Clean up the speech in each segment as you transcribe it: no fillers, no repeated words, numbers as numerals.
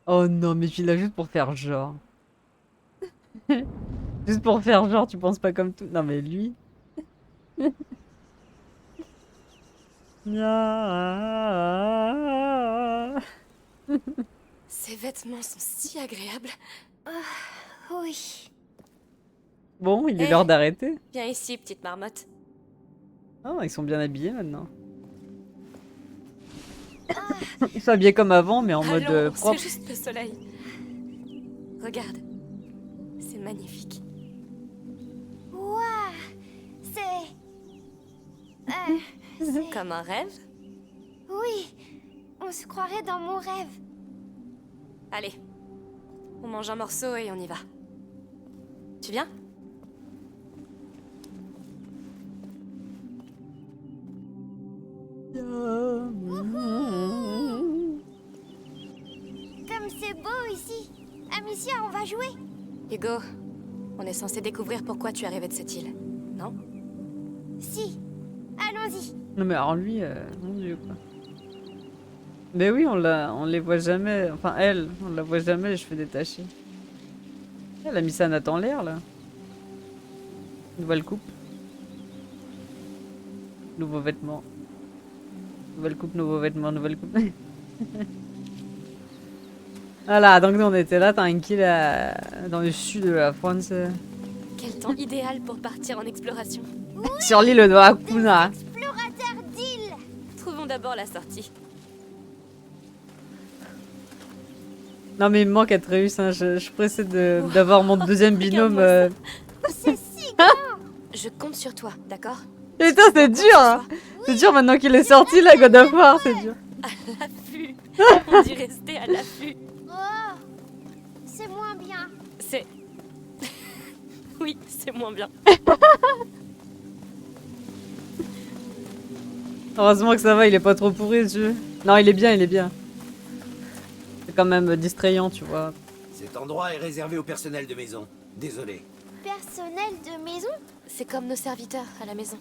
Oh non, mais tu l'as juste pour faire genre. Juste pour faire genre, tu penses pas comme tout. Non, mais lui. Ah. Ces vêtements sont si agréables. Oui. Bon, il est Eh, l'heure d'arrêter. viens ici, petite marmotte. Oh, ils sont bien habillés maintenant. Ils sont habillés comme avant, mais en mode Allons, c'est propre. juste le soleil. Regarde, c'est magnifique. Ouah. C'est... Comme un rêve. Oui. On se croirait dans mon rêve. Allez, on mange un morceau et on y va. Tu viens? Comme c'est beau ici. Amicia, on va jouer. Hugo, on est censé découvrir pourquoi tu es arrivé de cette île, non? Si. Allons-y. Non, mais alors lui, mon dieu, quoi. Mais oui, on les voit jamais. Enfin, elle, on la voit jamais les cheveux détachés. Elle a mis sa natte en l'air, là. Nouvelle coupe. Nouveaux vêtements. Nouvelle coupe, nouveaux vêtements, nouvelle coupe. Voilà, donc nous on était là, tranquille, dans le sud de la France. Quel temps idéal pour partir en exploration. Sur l'île de Hakuna. Explorateur d'île. Trouvons d'abord la sortie. Non mais il me manque Atreus, hein. Je suis pressée d'avoir mon deuxième binôme. C'est si grand. Je compte sur toi, d'accord? Putain, c'est dur, hein. C'est dur maintenant qu'il est sorti là, God of War, c'est dur. À l'affût. On dit rester à l'affût. Oh. C'est moins bien. C'est... Oui, c'est moins bien. Heureusement que ça va, il est pas trop pourri ce jeu. Non, il est bien, il est bien. C'est quand même distrayant, tu vois. Cet endroit est réservé au personnel de maison. Désolé. Personnel de maison. C'est comme nos serviteurs à la maison.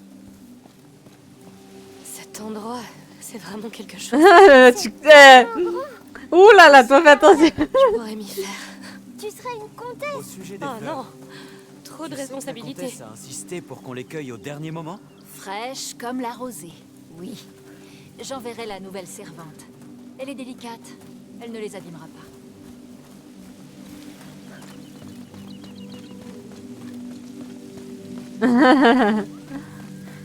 Cet endroit, c'est vraiment quelque chose. Ouh là là, toi fais attention. Je pourrais m'y faire. Tu serais une comtesse. Au sujet des Oh fleurs, non, trop de tu sais que la responsabilités. comtesse a insisté pour qu'on les cueille au dernier moment. Fraîche comme la rosée, oui. J'enverrai la nouvelle servante. Elle est délicate, elle ne les abîmera pas.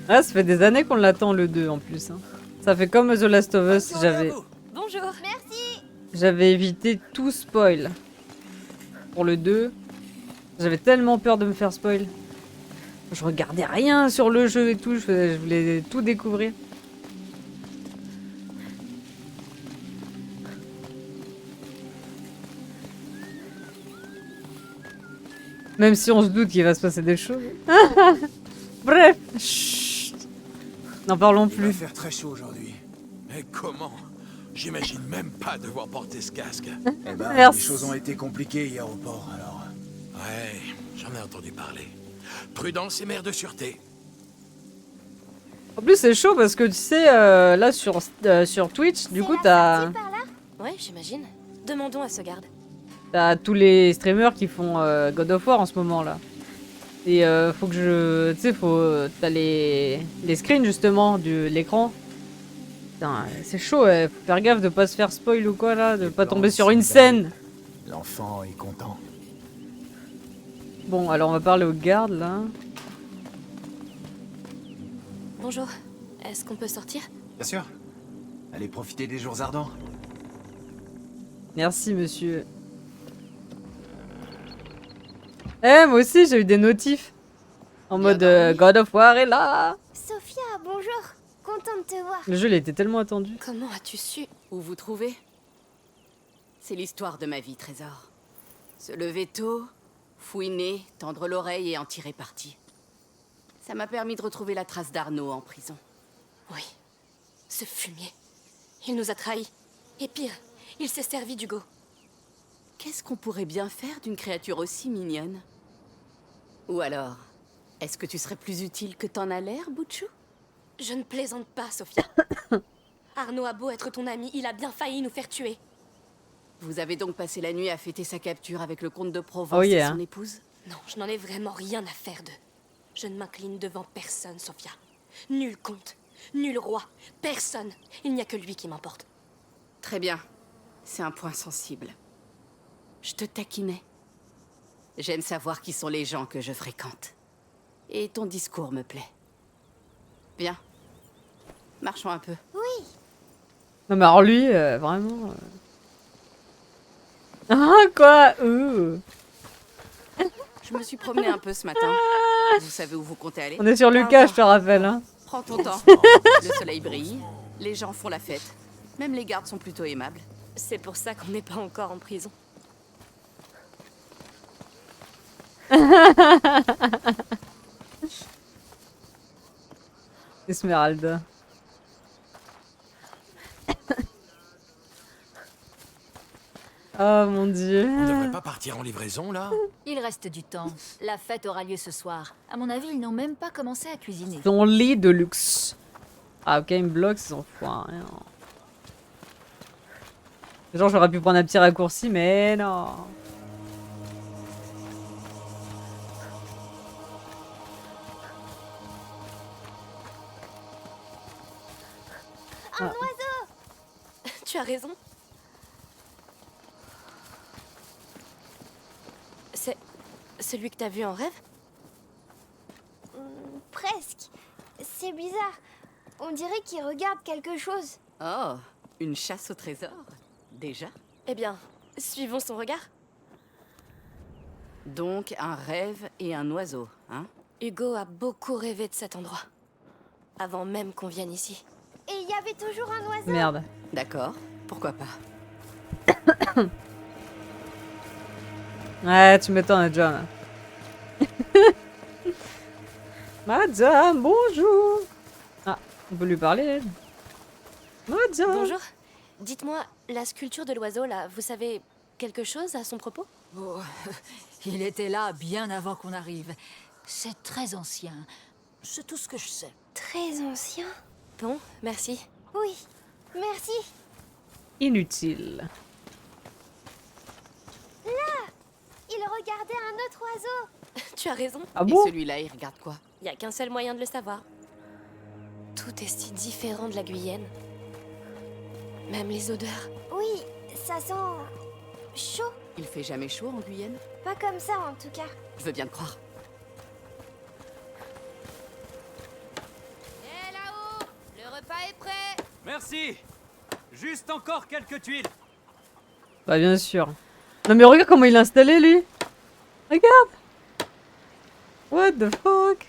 Ah, ça fait des années qu'on l'attend le 2 en plus. Hein. Ça fait comme The Last of Us, Bonjour. Merci. j'avais évité tout spoil. Pour le 2, j'avais tellement peur de me faire spoil. Je regardais rien sur le jeu et tout, je voulais tout découvrir. Même si on se doute qu'il va se passer des choses. Bref, chut. N'en parlons Il va plus. faire très chaud aujourd'hui. Mais comment? J'imagine même pas devoir porter ce casque. Eh ben, Merci. les choses ont été compliquées hier au port, alors. Ouais, j'en ai entendu parler. Prudence et mère de sûreté. En plus, c'est chaud parce que tu sais, là sur Twitch, du C'est coup, la t'as sortie par là. Ouais, j'imagine. Demandons à ce garde. tous les streamers qui font God of War en ce moment là. Et faut que je. Tu sais, t'as les screens justement de l'écran. Putain, c'est chaud, faut faire gaffe de pas se faire spoil ou quoi là, de Les pas plans tomber sur sont une belles. scène. L'enfant est content. Bon, alors on va parler aux gardes là. Bonjour. Est-ce qu'on peut sortir? Bien sûr. Allez profiter des jours ardents. Merci monsieur. Eh, moi aussi j'ai eu des notifs. En mode God of War est là. Sophia, bonjour. Contente de te voir. Le jeu il était tellement attendu. Comment as-tu su? Où vous trouvez? C'est l'histoire de ma vie, Trésor. Se lever tôt, fouiner, tendre l'oreille et en tirer parti. Ça m'a permis de retrouver la trace d'Arnaud en prison. Oui. Ce fumier. Il nous a trahis. Et pire, il s'est servi d'Hugo. Qu'est-ce qu'on pourrait bien faire d'une créature aussi mignonne? Ou alors, est-ce que tu serais plus utile que t'en as l'air, Butchou? Je ne plaisante pas, Sophia. Arnaud a beau être ton ami, il a bien failli nous faire tuer. Vous avez donc passé la nuit à fêter sa capture avec le comte de Provence Oh et yeah. son épouse? Non, je n'en ai vraiment rien à faire d'eux. Je ne m'incline devant personne, Sophia. Nul comte, nul roi, personne. Il n'y a que lui qui m'importe. Très bien. C'est un point sensible. Je te taquinais. J'aime savoir qui sont les gens que je fréquente. Et ton discours me plaît. Bien. Marchons un peu. Non mais alors lui, vraiment... Ah quoi Je me suis promenée un peu ce matin. Vous savez où vous comptez aller? On est sur Lucas, je te rappelle. Hein. Prends ton temps. Le soleil brille, les gens font la fête. Même les gardes sont plutôt aimables. C'est pour ça qu'on n'est pas encore en prison. Esmeralda. Oh mon dieu. On devrait pas partir en livraison, là? Il reste du temps. La fête aura lieu ce soir. À mon avis, ils n'ont même pas commencé à cuisiner. Son lit de luxe. Ah ok, il me bloque, ces enfoirés. Genre j'aurais pu prendre un petit raccourci, mais non. Un oiseau! Tu as raison. C'est celui que t'as vu en rêve? Presque. C'est bizarre. On dirait qu'il regarde quelque chose. Oh, une chasse au trésor? Déjà? Eh bien, suivons son regard. Donc un rêve et un oiseau, hein? Hugo a beaucoup rêvé de cet endroit. Avant même qu'on vienne ici. Et il y avait toujours un oiseau. Merde. D'accord, pourquoi pas. Ouais, tu m'étonnes, John. Madame, bonjour. Ah, on peut lui parler, elle. Madame. Bonjour. Dites-moi, la sculpture de l'oiseau, là, vous savez quelque chose à son propos? Oh, il était là bien avant qu'on arrive. C'est très ancien. C'est tout ce que je sais. Très ancien. Bon, merci. Oui. Merci. Inutile. Il regardait un autre oiseau. Tu as raison. Ah Et bon? celui-là, il regarde quoi? Il n'y a qu'un seul moyen de le savoir. Tout est si différent de la Guyenne. Même les odeurs. Oui, ça sent chaud. Il fait jamais chaud en Guyenne? Pas comme ça en tout cas. Je veux bien te croire. Hé là-haut, le repas est prêt. Merci. Juste encore quelques tuiles. Bah bien sûr. Non mais regarde comment il est installé lui. Regarde. What the fuck.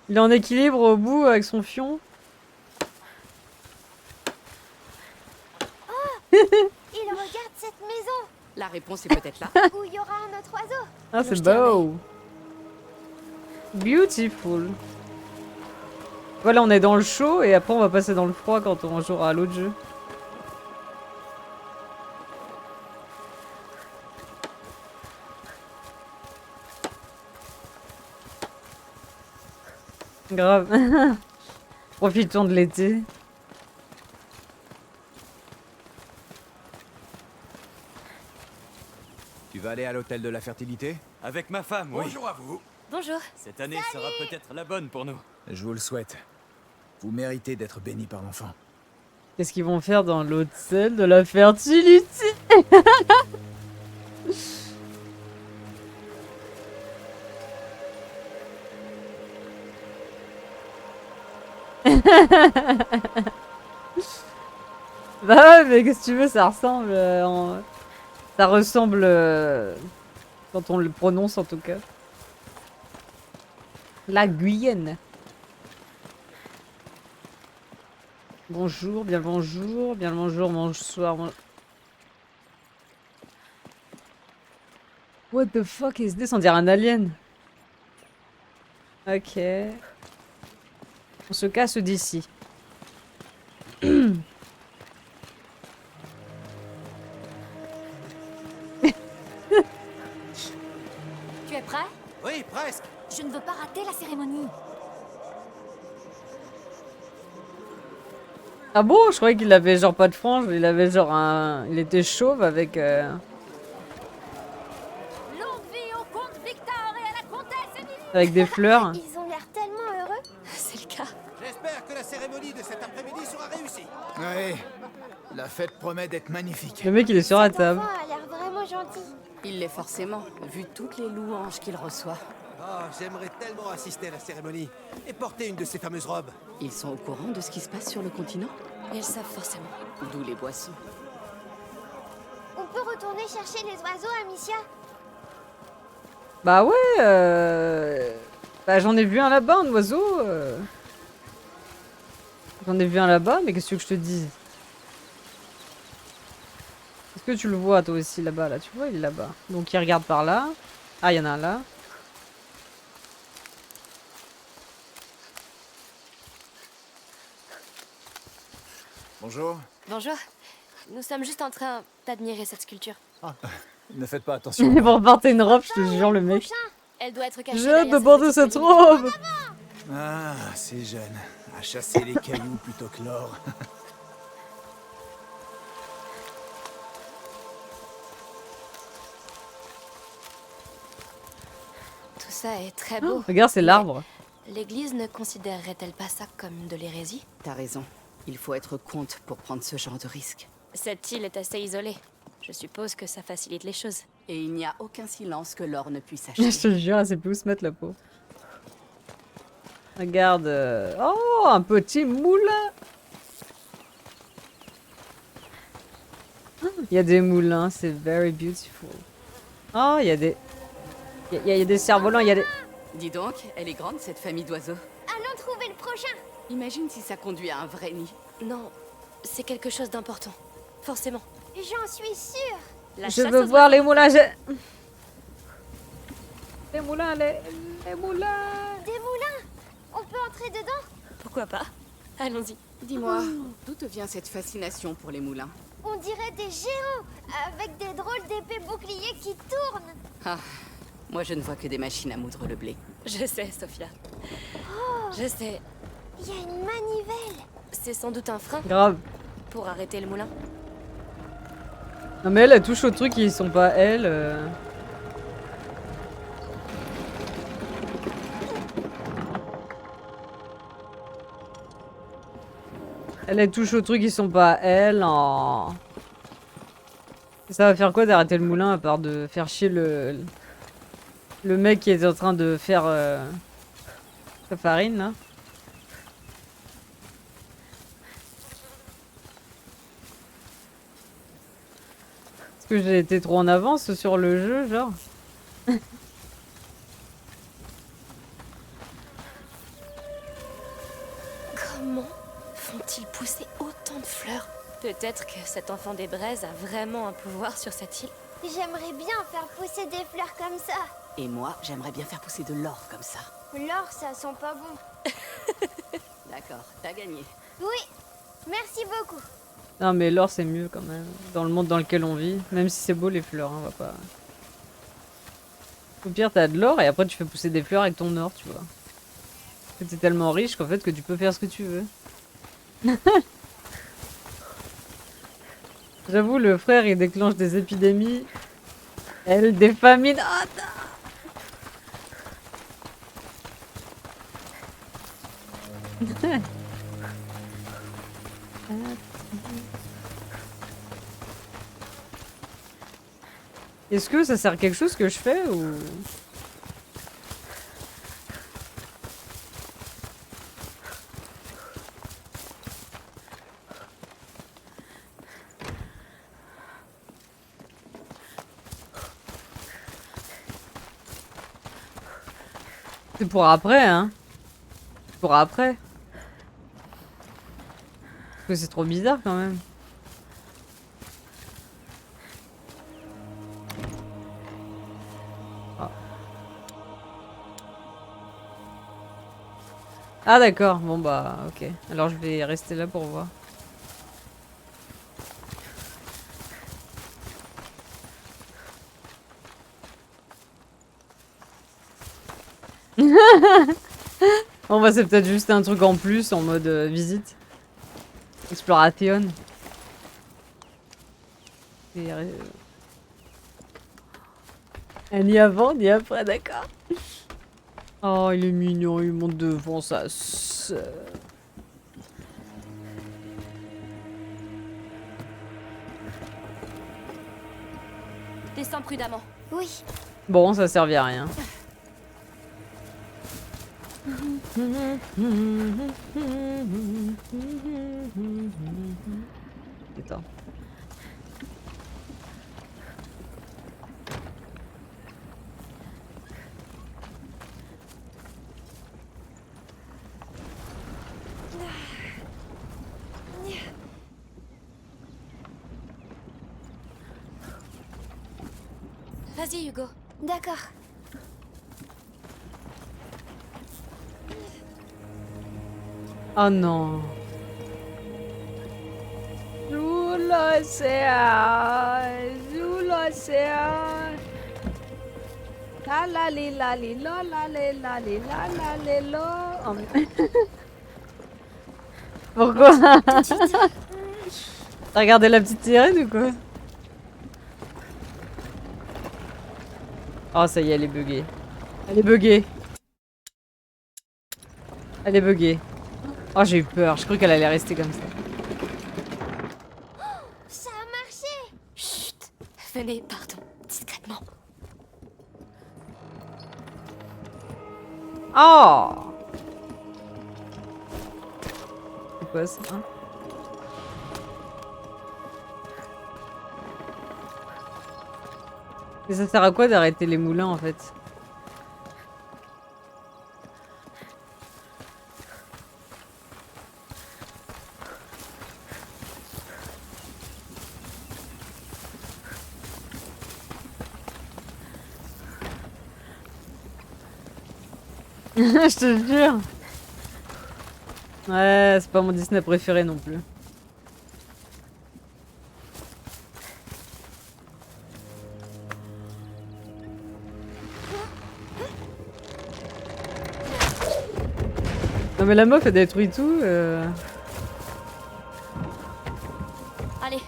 Il est en équilibre au bout avec son fion. Il regarde cette maison La réponse est peut-être là. où il y aura un autre oiseau. Ah c'est Je t'en beau. Beautiful. Voilà, on est dans le chaud et après on va passer dans le froid quand on jouera à l'autre jeu. Grave. Profitons de l'été. Tu vas aller à l'hôtel de la fertilité? Avec ma femme, oui. Bonjour à vous. Bonjour. Cette année sera peut-être la bonne pour nous. Je vous le souhaite. Vous méritez d'être béni par l'enfant. Qu'est-ce qu'ils vont faire dans l'hôtel de la fertilité? Bah ouais, mais qu'est-ce que tu veux, ça ressemble... Ça ressemble... quand on le prononce en tout cas. La Guyenne. Bonjour, bien le bonjour, bien le bonjour, bonsoir. What the fuck is this? On dirait un alien. Ok. On se casse d'ici. Tu es prêt? Oui, presque. Je ne veux pas rater la cérémonie. Ah bon? Je croyais qu'il avait genre pas de frange, il avait genre un... Il était chauve avec... Longue vie au comte Victor et à la comtesse Émilie. avec des fleurs. Ils ont l'air tellement heureux. C'est le cas. J'espère que la cérémonie de cet après-midi sera réussie. Oui, la fête promet d'être magnifique. Le mec il est sur la Cet table. enfant a l'air vraiment gentil. Il l'est forcément, vu toutes les louanges qu'il reçoit. Oh, j'aimerais tellement assister à la cérémonie et porter une de ces fameuses robes. Ils sont au courant de ce qui se passe sur le continent? Ils savent forcément. D'où les boissons. On peut retourner chercher les oiseaux, Amicia? Bah ouais, bah j'en ai vu un là-bas, un oiseau. J'en ai vu un là-bas, mais qu'est-ce que je te dise? Est-ce que tu le vois toi aussi là-bas, là? Tu vois, il est là-bas. Donc il regarde par là. Ah, il y en a un là. Bonjour. Bonjour. Nous sommes juste en train d'admirer cette sculpture. Ne faites pas attention. Il va porter une robe, je te jure, le mec. Elle doit être cachée. J'ai hâte de derrière porter cette cette petite colline. robe! Ah, c'est jeune. À chasser les cailloux plutôt que l'or. Tout ça est très beau. Regarde, c'est l'arbre. L'église ne considérerait-elle pas ça comme de l'hérésie? T'as raison. Il faut être comte pour prendre ce genre de risque. Cette île est assez isolée. Je suppose que ça facilite les choses. Et il n'y a aucun silence que l'or ne puisse Je acheter. te jure, elle sait plus où se mettre la peau. Regarde. Oh, un petit moulin! Il y a des moulins, c'est very beautiful. Oh, il y a des... Il y a des cerfs-volants, il y a des... Dis donc, elle est grande cette famille d'oiseaux. Allons trouver le prochain. Imagine si ça conduit à un vrai nid. Non, c'est quelque chose d'important. Forcément. J'en suis sûre. La Je chasse veux aux voir oiseaux. les moulins, Les moulins, les moulins. Des moulins. On peut entrer dedans? Pourquoi pas? Allons-y. Dis-moi, d'où te vient cette fascination pour les moulins? On dirait des géants avec des drôles d'épées boucliers qui tournent. Ah, moi je ne vois que des machines à moudre le blé. Je sais, Sophia. Je sais. Il y a une manivelle. C'est sans doute un frein Grave. pour arrêter le moulin. Non mais elle touche aux trucs qui sont pas elle. Elle touche aux trucs qui sont pas elle en... Et ça va faire quoi d'arrêter le moulin à part de faire chier le mec qui est en train de faire sa farine là? Est-ce que j'ai été trop en avance sur le jeu, genre? Comment font-ils pousser autant de fleurs? Peut-être que cet enfant des braises a vraiment un pouvoir sur cette île. J'aimerais bien faire pousser des fleurs comme ça. Et moi, j'aimerais bien faire pousser de l'or comme ça. L'or, ça sent pas bon. D'accord, t'as gagné. Oui, merci beaucoup. Non mais l'or c'est mieux quand même, dans le monde dans lequel on vit. Même si c'est beau les fleurs, hein, on va pas... Au pire t'as de l'or et après tu fais pousser des fleurs avec ton or, tu vois. Parce que t'es tellement riche qu'en fait que tu peux faire ce que tu veux. J'avoue, le frère il déclenche des épidémies. Elle des famines. Ah, est-ce que ça sert à quelque chose que je fais ou... C'est pour après, hein. C'est pour après. Parce que c'est trop bizarre quand même. Ah d'accord, bon bah ok. Alors je vais rester là pour voir. Bon bah c'est peut-être juste un truc en plus en mode visite. Exploration. Ni avant, ni après, d'accord. Oh, il est mignon, il monte devant sa sœur. Descends prudemment. Oui. Bon, ça servait à rien. Attends. Vas-y, Hugo. D'accord. Oh non. Sous l'océan, sous l'océan. La la li la li la la li la li la la li la. Oh, mais- Pourquoi? T'as regardé la petite sirène ou quoi? Oh ça y est, elle est buggée. Elle est buggée. Elle est buggée. Oh j'ai eu peur, je crois qu'elle allait rester comme ça. Ça a marché. Chut. Venez, pardon. Discrètement. Oh! C'est quoi ça? Hein? Mais ça sert à quoi d'arrêter les moulins en fait? Je te jure. Ouais, c'est pas mon Disney préféré non plus. Non mais la meuf elle détruit tout. Allez,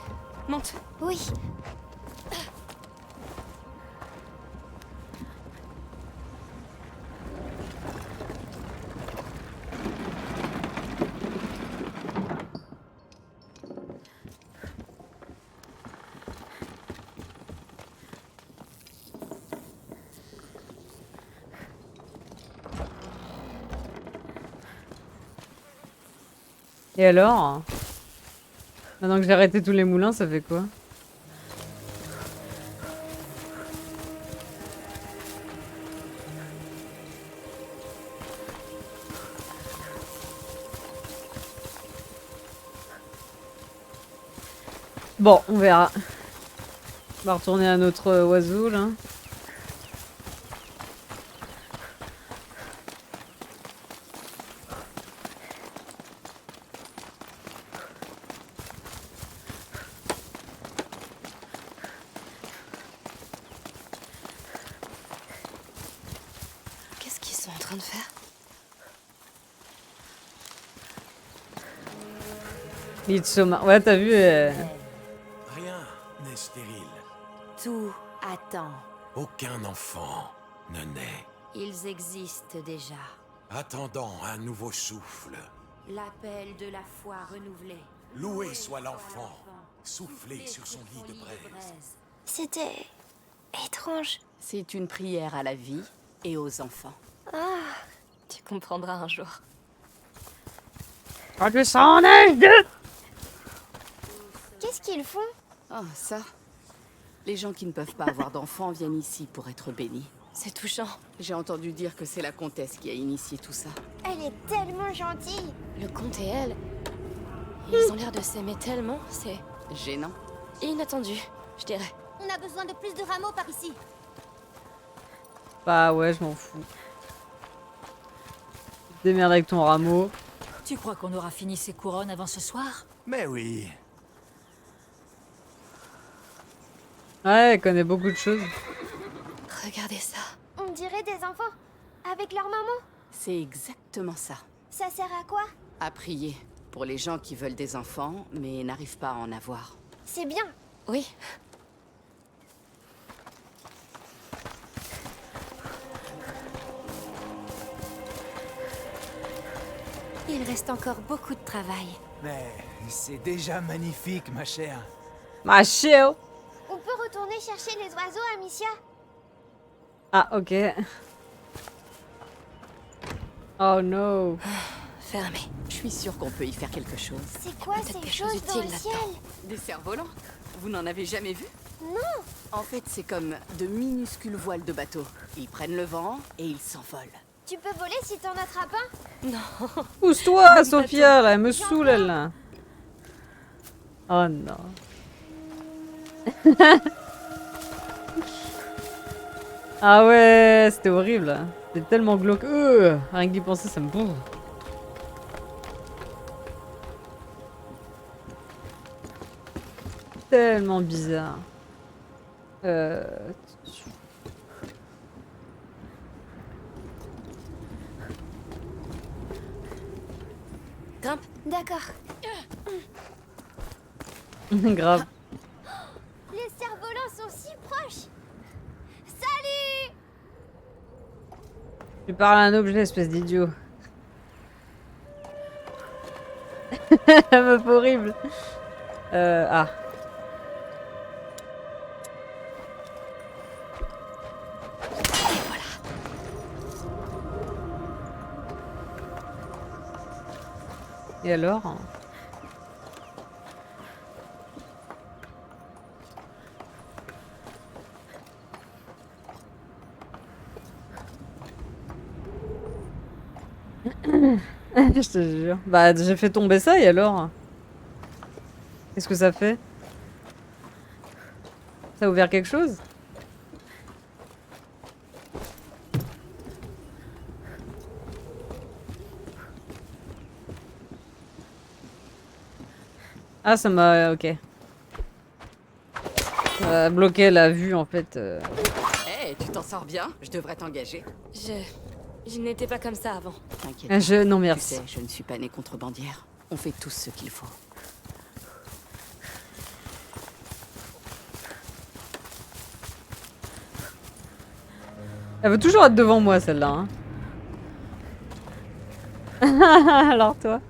monte. Oui. Et alors? Maintenant que j'ai arrêté tous les moulins, ça fait quoi? Bon, on verra. On va retourner à notre oiseau là. Qu'est-ce qu'ils sont en train de faire? Midsommar. Ouais, t'as vu Rien n'est stérile. Tout attend. Aucun enfant ne naît. Ils existent déjà. Attendant un nouveau souffle. L'appel de la foi renouvelé. Loué soit l'enfant, soufflé sur son lit de braise. C'était étrange. C'est une prière à la vie et aux enfants. Ah, Tu comprendras un jour. Quand tu seras en âge de... qu'est-ce qu'ils font? Oh, ça. Les gens qui ne peuvent pas avoir d'enfants viennent ici pour être bénis. C'est touchant. J'ai entendu dire que c'est la comtesse qui a initié tout ça. Elle est tellement gentille. Le comte et elle, ils ont l'air de s'aimer tellement, c'est Gênant. inattendu, je dirais. On a besoin de plus de rameaux par ici. Bah ouais, je m'en fous. Démerde avec ton rameau. Tu crois qu'on aura fini ces couronnes avant ce soir? Mais oui. Ouais, elle connaît beaucoup de choses. Regardez ça. On dirait des enfants. Avec leur maman. C'est exactement ça. Ça sert à quoi? À prier. Pour les gens qui veulent des enfants, mais n'arrivent pas à en avoir. C'est bien. Oui. Il reste encore beaucoup de travail. Mais c'est déjà magnifique, ma chère. Ma chère. On peut retourner chercher les oiseaux, Amicia? Ah, ok. Oh no. Fermé. Je suis sûre qu'on peut y faire quelque chose. C'est quoi Peut-être ces des choses choses dans le utiles ciel? Des cerfs-volants? Vous n'en avez jamais vu? Non. En fait, c'est comme de minuscules voiles de bateau. Ils prennent le vent et ils s'envolent. Tu peux voler si t'en attrapes un? Non. Pousse-toi, Sophia, là, elle me saoule, elle, là. Oh non. Ah ouais, c'était horrible, là. C'était tellement glauque. Rien que d'y penser, ça me bourre. Tellement bizarre. Grimpe. D'accord. Grave. Les cerfs-volants sont si proches. Salut! Tu parles à un objet, espèce d'idiot. Meuf horrible. Ah. Et alors? Je te jure. Bah, j'ai fait tomber ça et alors? Qu'est-ce que ça fait? Ça a ouvert quelque chose? Ah, ça m'a... ok. Ça a bloqué la vue en fait. Hey, tu t'en sors bien? Je devrais t'engager. Je n'étais pas comme ça avant. T'inquiète. Non, Tu merci. sais, je ne suis pas née contrebandière. On fait tous ce qu'il faut. Elle veut toujours être devant moi celle-là. Hein. Alors toi?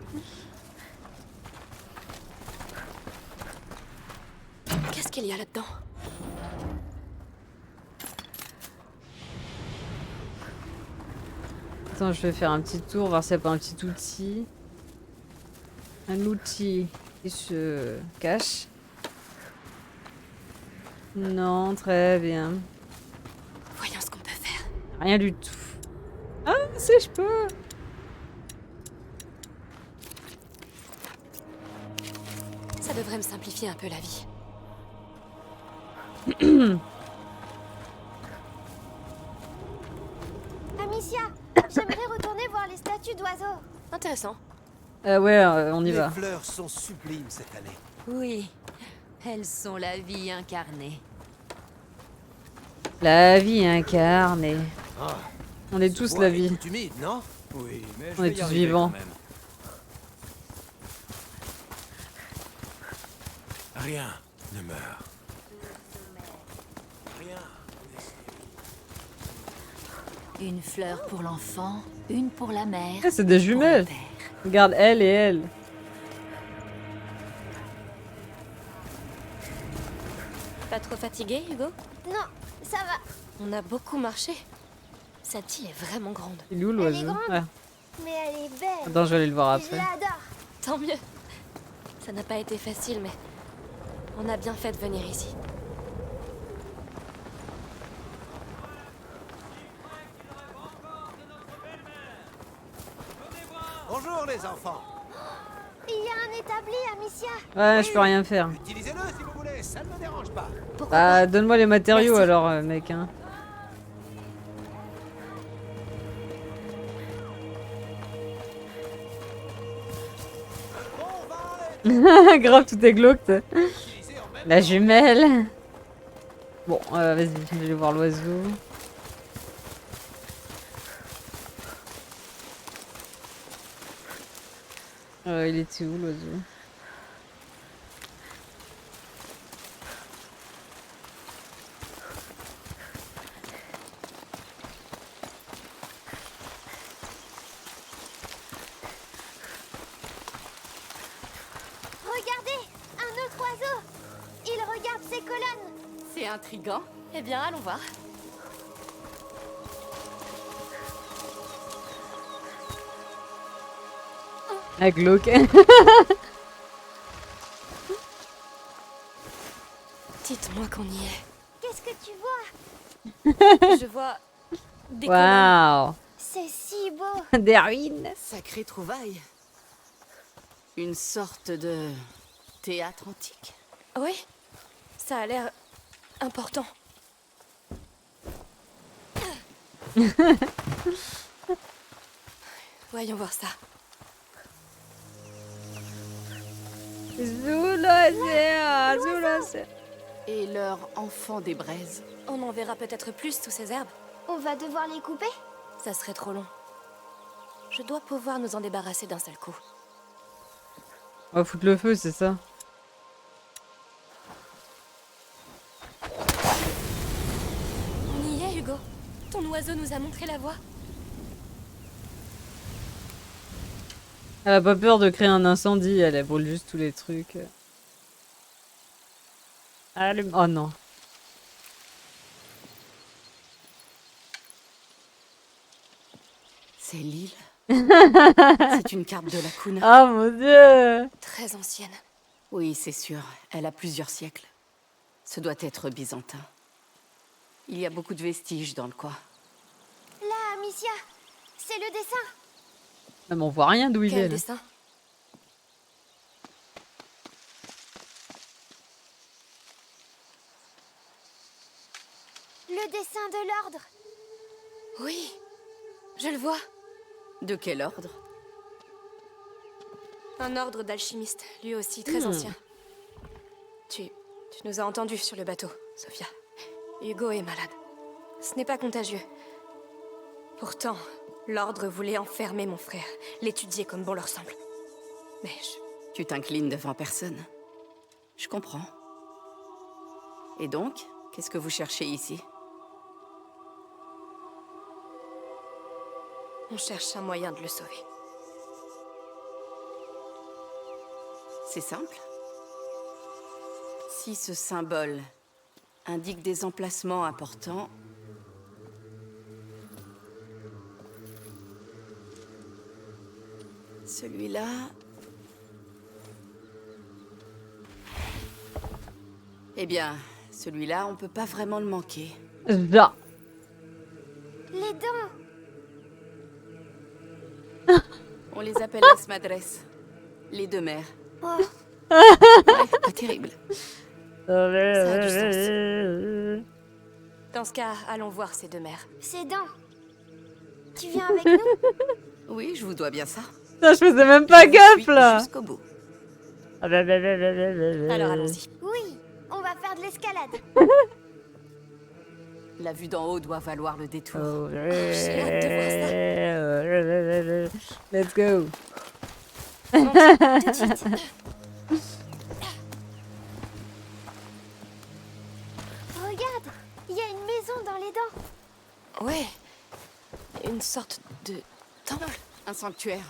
Qu'est-ce qu'il y a là-dedans? Attends, je vais faire un petit tour, voir s'il n'y a pas un petit outil. Un outil qui se cache. Non, très bien. Voyons ce qu'on peut faire. Rien du tout. Ah, si je peux. Ça devrait me simplifier un peu la vie. Amicia, j'aimerais retourner voir les statues d'oiseaux. Intéressant. Ouais, on y Les va. fleurs sont sublimes cette année. Oui, elles sont la vie incarnée. La vie incarnée. Ah, On est ce tous bois la vie. est humide, non? Oui, mais On je vais est y tous arriver vivants. quand même. Rien ne meurt. Rien. Une fleur pour l'enfant, une pour la mère. Ah, c'est des pour le jumelles. père. Regarde elle et elle. Pas trop fatigué, Hugo? Non, ça va. On a beaucoup marché. Cette île est vraiment grande. Il est où Elle est l'oiseau? grande. Ouais. Mais elle est belle. Attends, je vais aller le voir Je après. l'adore. Tant mieux. Ça n'a pas été facile, mais on a bien fait de venir ici. Bonjour les enfants. Il y a un établi, Amicia. Ouais, je peux rien faire. Utilisez-le si vous voulez, ça ne me dérange pas. Bah, donne-moi les matériaux Merci. alors, mec. Hein. Grave, tout est glauque. t'sais. La jumelle. Bon, vas-y, je vais aller voir l'oiseau. Il était où l'oiseau? Regardez, un autre oiseau. Il regarde ses colonnes. C'est intriguant. Eh bien, allons voir. Ah, glauque. Dites-moi qu'on y est. Qu'est-ce que tu vois? Je vois des colonnes. Waouh. C'est si beau. Des ruines. Sacrée trouvaille. Une sorte de théâtre antique. Oui, ça a l'air important. Voyons voir ça. Sous l'océan, sous l'océan. Et leur enfant des braises. On en verra peut-être plus sous ces herbes. On va devoir les couper? Ça serait trop long. Je dois pouvoir nous en débarrasser d'un seul coup. On va foutre le feu, c'est ça. On y est, Hugo. Ton oiseau nous a montré la voie. Elle a pas peur de créer un incendie, elle brûle juste tous les trucs. Allume. Oh non. C'est l'île. C'est une carte de la Kuna. Ah mon dieu. Très ancienne. Oui, c'est sûr. Elle a plusieurs siècles. Ce doit être byzantin. Il y a beaucoup de vestiges dans le coin. Là, Amicia, c'est le dessin. Ah, mais on voit rien d'où il est. Quel Là. dessin? Le dessin de l'ordre. Oui, je le vois. De quel ordre? Un ordre d'alchimistes, lui aussi très ancien. Tu nous as entendus sur le bateau, Sophia. Hugo est malade. Ce n'est pas contagieux. Pourtant, l'ordre voulait enfermer mon frère, l'étudier comme bon leur semble. Mais Tu t'inclines devant personne. Je comprends. Et donc, qu'est-ce que vous cherchez ici? on cherche un moyen de le sauver. C'est simple. Si ce symbole indique des emplacements importants, celui-là... Eh bien, celui-là, on peut pas vraiment le manquer. Là. Les dents. On les appelle las madres, les deux mères. Oh. Ouais, pas terrible. Ça a du sens. Dans ce cas, allons voir ces deux mères. Ces dents. Tu viens avec nous? Oui, je vous dois bien ça. Putain, je faisais même pas gaffe Suis là. jusqu'au bout. Alors allons-y. Oui, on va faire de l'escalade. La vue d'en haut doit valoir le détour. J'ai hâte de voir ça. Let's go. Tout de suite. Regarde, il y a une maison dans les dents. Ouais. Une sorte de temple. Un sanctuaire.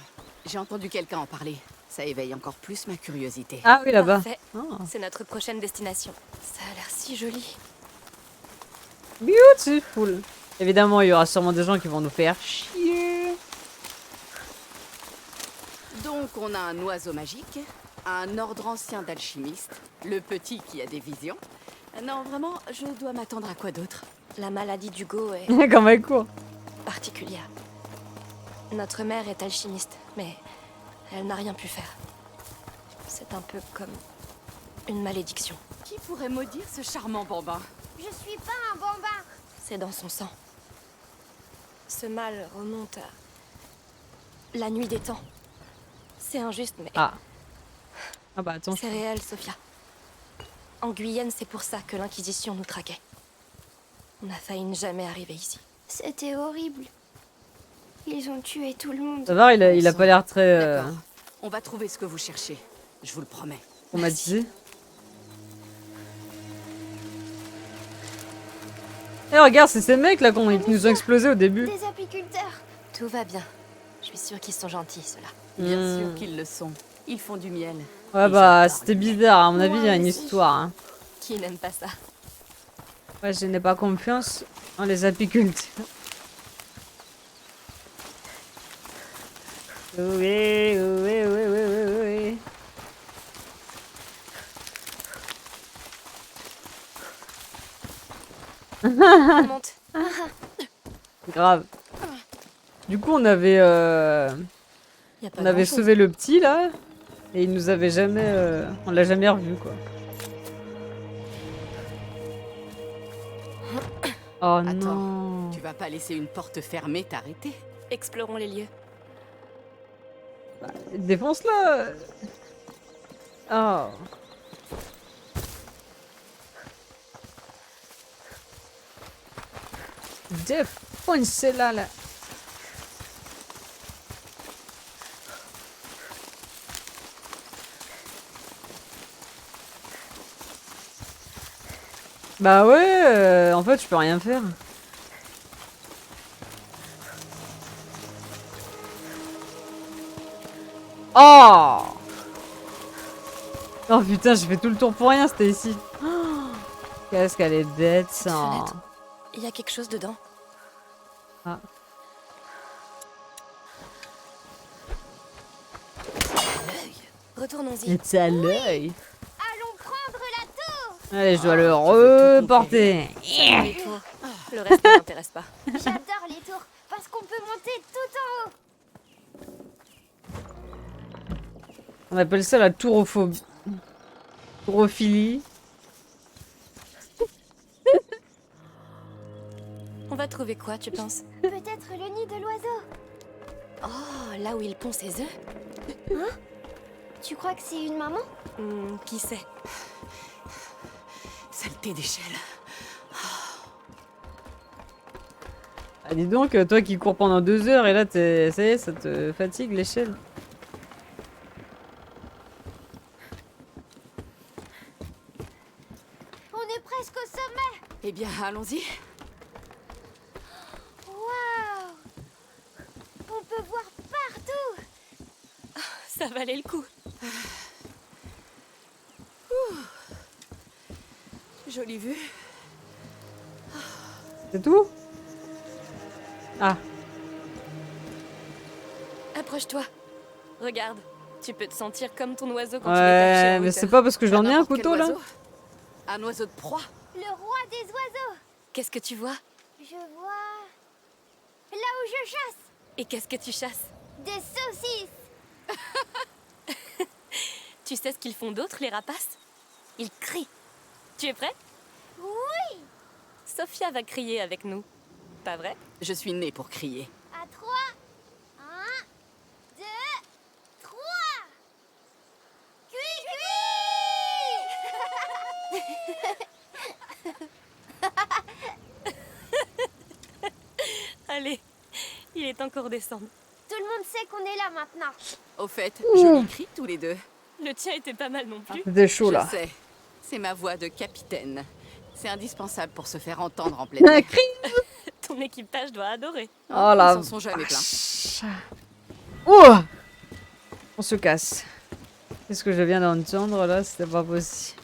J'ai entendu quelqu'un en parler. Ça éveille encore plus ma curiosité. Ah oui, là-bas. Parfait. Oh. C'est notre prochaine destination. Ça a l'air si joli. Beautiful. Évidemment, il y aura sûrement des gens qui vont nous faire chier. Donc, on a un oiseau magique, un ordre ancien d'alchimistes, le petit qui a des visions. Non, vraiment, je dois m'attendre à quoi d'autre? La maladie d'Hugo est Comme elle court. particulière. Notre mère est alchimiste, mais elle n'a rien pu faire. C'est un peu comme une malédiction. Qui pourrait maudire ce charmant bambin? Je suis pas un bambin. C'est dans son sang. Ce mal remonte à la nuit des temps. C'est injuste, mais Ah. Ah bah attends. c'est réel, Sophia. En Guyenne, c'est pour ça que l'Inquisition nous traquait. On a failli ne jamais arriver ici. C'était horrible. Ils ont tué tout le monde. Ça va, il a pas l'air très... D'accord. On va trouver ce que vous cherchez. Je vous le promets. Traumatisé. Eh regarde, c'est ces mecs là qui nous ont explosé au début. Des apiculteurs. Tout va bien. Je suis sûre qu'ils sont gentils, ceux-là. Bien sûr qu'ils le sont. Ils font du miel. Ouais, bah, c'était bizarre. À mon avis, il y a une histoire. Hein. Qui n'aime pas ça? Ouais, je n'ai pas confiance en les apiculteurs. Oui, oui, oui, oui, oui, oui. On monte. Grave. Du coup, on avait, Y a pas on avait grand-chose. sauvé le petit là, et il nous avait jamais, on l'a jamais revu quoi. Oh Attends, non. tu vas pas laisser une porte fermée t'arrêter? Explorons les lieux. Défonce-la. Oh. Défonce-la là. Bah ouais, en fait je peux rien faire. Oh! Oh putain, j'ai fait tout le tour pour rien, c'était ici. Oh, qu'est-ce qu'elle est bête Cette ça. fenêtre. Il y a quelque chose dedans. Ah. Retournons-y. It's à l'œil. Allons prendre la tour. Allez, je dois le reporter. Les tours. Le reste ne m'intéresse pas. J'adore les tours parce qu'on peut monter tout en haut. On appelle ça la tourophobie. Tourophilie. On va trouver quoi, tu penses? Peut-être le nid de l'oiseau. Oh, là où il pond ses œufs? Hein? Tu crois que c'est une maman? Qui sait? Saleté d'échelle. Ah, dis donc, toi qui cours pendant 2 heures et là, ça y est, ça te fatigue l'échelle. On est presque au sommet. Eh bien, allons-y. Waouh! On peut voir partout. Ça valait le coup. Jolie vue. C'est tout? Ah. Approche-toi. Regarde. Tu peux te sentir comme ton oiseau quand tu détaches Ouais, en mais hauteur. c'est pas parce que j'en ai un N'importe quel couteau là. oiseau. Un oiseau de proie. Le roi des oiseaux. Qu'est-ce que tu vois? Je vois là où je chasse Et qu'est-ce que tu chasses? des saucisses. Tu sais ce qu'ils font d'autre, les rapaces? Ils crient. Tu es prêt? Oui. Sophia va crier avec nous. Pas vrai? Je suis née pour crier. À 3. 1, 2, 3. Allez, il est temps qu'on redescende. Tout le monde sait qu'on est là maintenant. Au fait, joli cri tous les deux. Le tien était pas mal non plus. C'était chaud là. Je sais. C'est ma voix de capitaine. C'est indispensable pour se faire entendre en pleine Un mer. cri. Ton équipage doit adorer. Oh la Ils s'en sont jamais plaints. vache. Oh, on se casse. Qu'est-ce que je viens d'entendre là? C'était pas possible.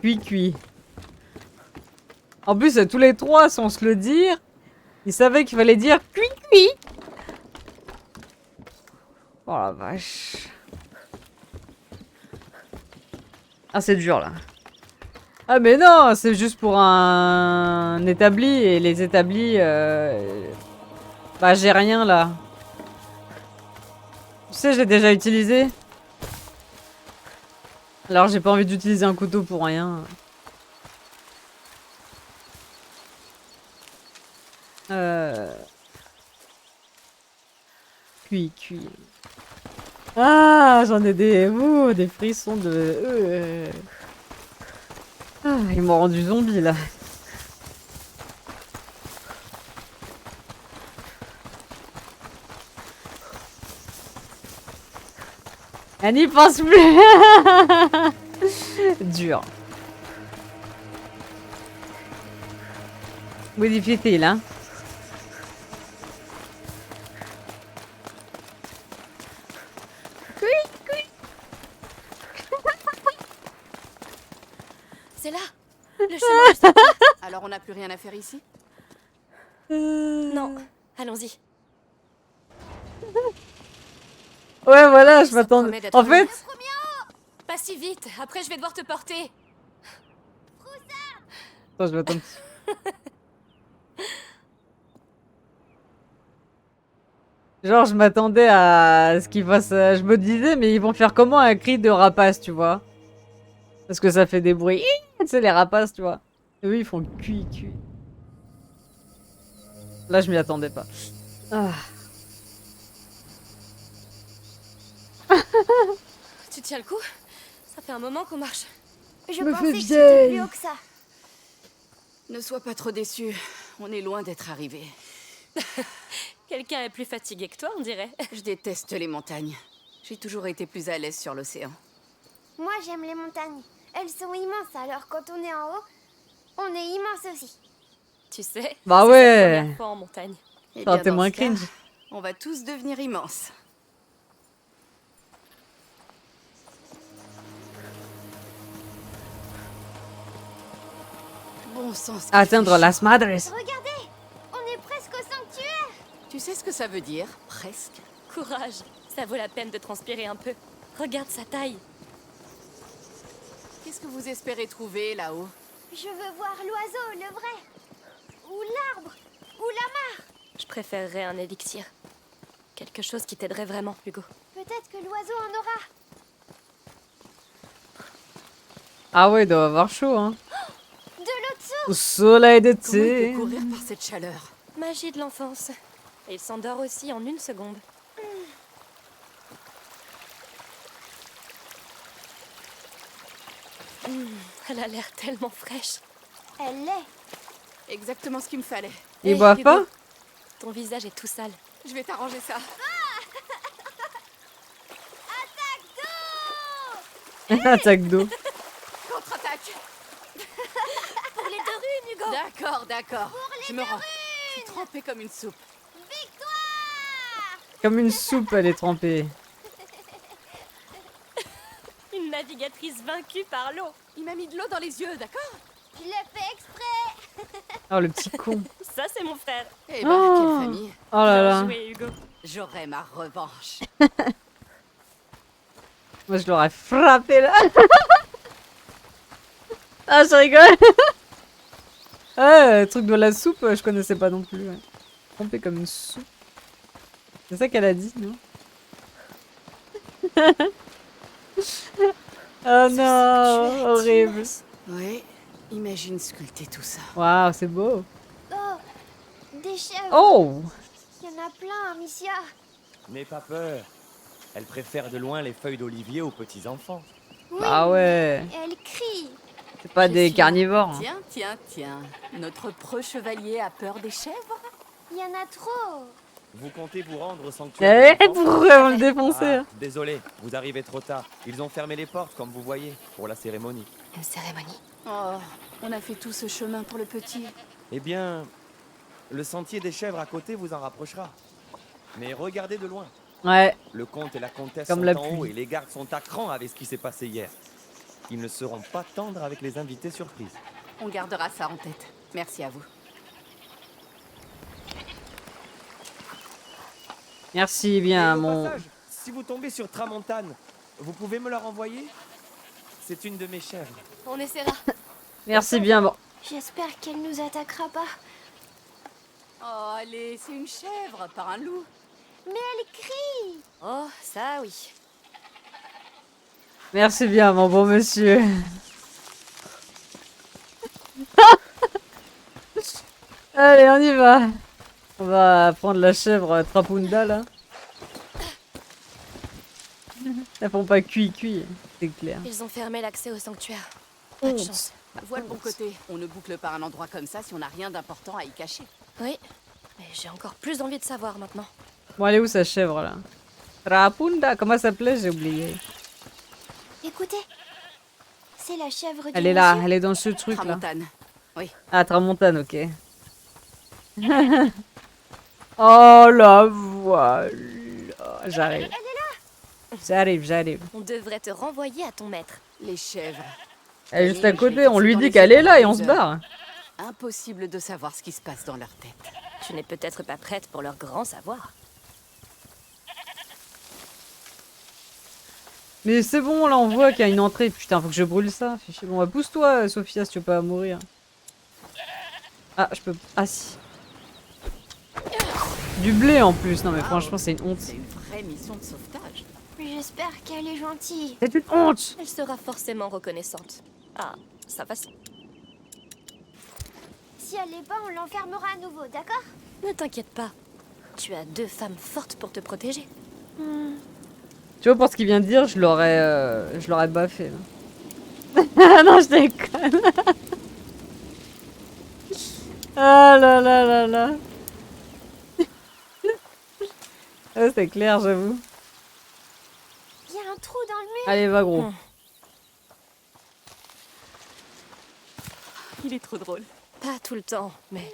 Cuit. En plus, tous les trois, sans se le dire, ils savaient qu'il fallait dire cuit. Oh la vache. Ah, c'est dur là. Ah, mais non, c'est juste pour un établi et les établis. Bah, j'ai rien là. Tu sais, je l'ai déjà utilisé. Alors, j'ai pas envie d'utiliser un couteau pour rien. Cuit. Ah, j'en ai des frissons de... Ah, ils m'ont rendu zombie là. Elle n'y pense plus. Dur. Oui, difficile, hein. C'est là. Le chemin du sentier. Alors on n'a plus rien à faire ici? Non, allons-y. Ouais, voilà, je Ça m'attendais. promet d'être En fait, Pas si vite, après je vais devoir te porter. attends, je m'attends. Genre, je m'attendais à ce qu'ils fassent. Je me disais, mais ils vont faire comment un cri de rapace, tu vois? Parce que ça fait des bruits. Tu sais, les rapaces, tu vois. Et eux, ils font cuit, cuit. Là, je m'y attendais pas. Ah. Tu tiens le coup? Ça fait un moment qu'on marche. Je me pensais fais que c'était vieille. plus haut que ça. Ne sois pas trop déçu. On est loin d'être arrivés. Quelqu'un est plus fatigué que toi, on dirait. Je déteste les montagnes. J'ai toujours été plus à l'aise sur l'océan. Moi, j'aime les montagnes. Elles sont immenses, alors quand on est en haut, on est immense aussi. Tu sais, Bah c'est ouais. sa première fois en montagne. Eh Ça aurait bien, été dans moins ce cas, cringe. on va tous devenir immenses. Bon sang. ce qu'il Atteindre fait Las Madres. Regardez, on est presque au sanctuaire. chaud. Tu sais ce que ça veut dire? Presque. Courage, ça vaut la peine de transpirer un peu. Regarde sa taille. Qu'est-ce que vous espérez trouver là-haut? Je veux voir l'oiseau, le vrai. Ou l'arbre, ou la mare. Je préférerais un élixir. Quelque chose qui t'aiderait vraiment, Hugo. Peut-être que l'oiseau en aura. Ah ouais, il doit avoir chaud, hein. De l'eau de source. Au soleil Comment il d'été. peut courir par cette chaleur? Magie de l'enfance. Et il s'endort aussi en une seconde. Elle a l'air tellement fraîche. Elle l'est. Exactement ce qu'il me fallait. Ils Hey, boivent Hugo, pas? Ton visage est tout sale. Je vais t'arranger ça. Attaque d'eau. Contre-attaque. Pour les 2 runes, Hugo. D'accord, d'accord. Je me rends. Je suis trempée comme une soupe. Comme une soupe, elle est trempée. Une navigatrice vaincue par l'eau. Il m'a mis de l'eau dans les yeux, d'accord? Je l'ai fait exprès. Oh, le petit con. Ça, c'est mon frère. Eh ben, Oh. quelle famille. Oh là Bien là. joué, Hugo. J'aurai ma revanche. Moi, je l'aurais frappé là. Ah, je rigole. Ah, le truc de la soupe, je connaissais pas non plus. Ouais. Trempé comme une soupe. C'est ça qu'elle a dit, non? Oh non, horrible. Oui, imagine sculpter tout ça. Waouh, c'est beau. Oh, des chèvres. Oh. Il y en a plein, Amicia. N'aie pas peur. Elle préfère de loin les feuilles d'olivier aux petits-enfants. Oui, Ah ouais. et elle crie. C'est pas Je des suis- carnivores. Hein. Tiens, tiens, tiens. Notre preux chevalier a peur des chèvres? Il y en a trop. Vous comptez vous rendre au sanctuaire Eh, des enfants? pourquoi me défoncer? Ah, désolé, vous arrivez trop tard. Ils ont fermé les portes, comme vous voyez, pour la cérémonie. Une cérémonie. Oh, on a fait tout ce chemin pour le petit. Eh bien, le sentier des chèvres à côté vous en rapprochera. Mais regardez de loin. Ouais. Le comte et la comtesse Comme sont la en haut pluie. et les gardes sont à cran avec ce qui s'est passé hier. Ils ne seront pas tendres avec les invités surprises. On gardera ça en tête. Merci à vous. Merci Et bien, au mon. passage, si vous tombez sur Tramontane, vous pouvez me la renvoyer? C'est une de mes chèvres. On essaiera. Merci bien, bon. J'espère qu'elle nous attaquera pas. Oh, allez, c'est une chèvre, pas un loup. Mais elle crie. Oh, ça oui. Merci bien, mon bon monsieur. Allez, on y va. On va prendre la chèvre Trapunda, là. Elles font pas cuit, c'est clair. Ils ont fermé l'accès au sanctuaire. Pas de chance. Vois le bon côté. On ne boucle pas un endroit comme ça si on n'a rien d'important à y cacher. Oui, mais j'ai encore plus envie de savoir maintenant. Bon, elle est où sa chèvre, là? Trapunda, comment ça s'appelait? J'ai oublié. Écoutez, c'est la chèvre du Elle est là, monsieur. elle est dans ce truc là. Tramontane. Oui. Ah, Tramontane, ok. Oh la voilà. J'arrive. J'arrive. On devrait te renvoyer à ton maître. Les chèvres. Elle est juste à Je l'ai côté, on fixée lui dans dit les qu'elle yeux est là et pendant on se 12 heures. barre. Impossible de savoir ce qui se passe dans leur tête. Tu n'es peut-être pas prête pour leur grand savoir. Mais c'est bon, là on voit qu'il y a une entrée. Putain, faut que je brûle ça. Fais chier. Bon, bah, pousse-toi, Sophia, si tu veux pas mourir. Ah, je peux. Ah, si. Du blé en plus. Non, mais franchement, c'est une honte. C'est une vraie mission de sauvetage. J'espère qu'elle est gentille. C'est une honte. Elle sera forcément reconnaissante. Ah, sa façon. Si elle l'est pas, on l'enfermera à nouveau, d'accord? Ne t'inquiète pas. Tu as 2 femmes fortes pour te protéger. Tu vois, pour ce qu'il vient de dire, je l'aurais baffé. Là. Non, je déconne. Ah là là là là. Ah, c'est clair, j'avoue. Il y a un trou dans le mur. Allez, va gros. Il est trop drôle. Pas tout le temps, mais... Des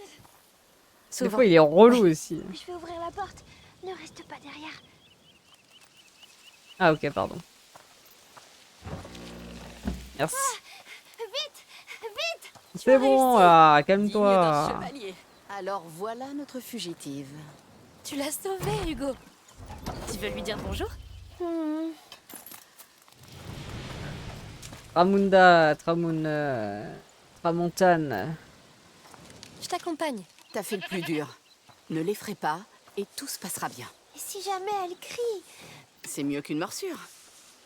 souvent. fois, il est relou aussi. Je vais ouvrir la porte. Ne reste pas derrière. Ah, ok, pardon. Merci. Vite, vite. C'est bon, ah, Digne d'un calme-toi. chevalier. Alors voilà notre fugitive. Tu l'as sauvée, Hugo. Tu veux lui dire bonjour? Tramontane. Je t'accompagne. T'as fait le plus dur. Ne l'effraie pas et tout se passera bien. Et si jamais elle crie? C'est mieux qu'une morsure.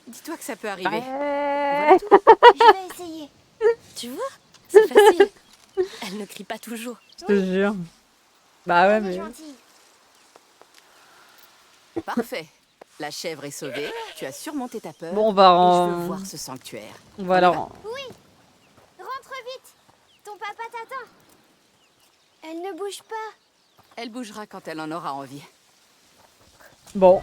Dis-toi que ça peut arriver. Ouais. Voilà tout. Je vais essayer. Tu vois? C'est facile. Elle ne crie pas toujours. Je te jure. Bah ouais, Elle est mais. gentille. Parfait. La chèvre est sauvée. Tu as surmonté ta peur. Bon, on va Et je veux en. voir ce sanctuaire. On va la. Oui. Rentre vite. Ton papa t'attend. Elle ne bouge pas. Elle bougera quand elle en aura envie. Bon.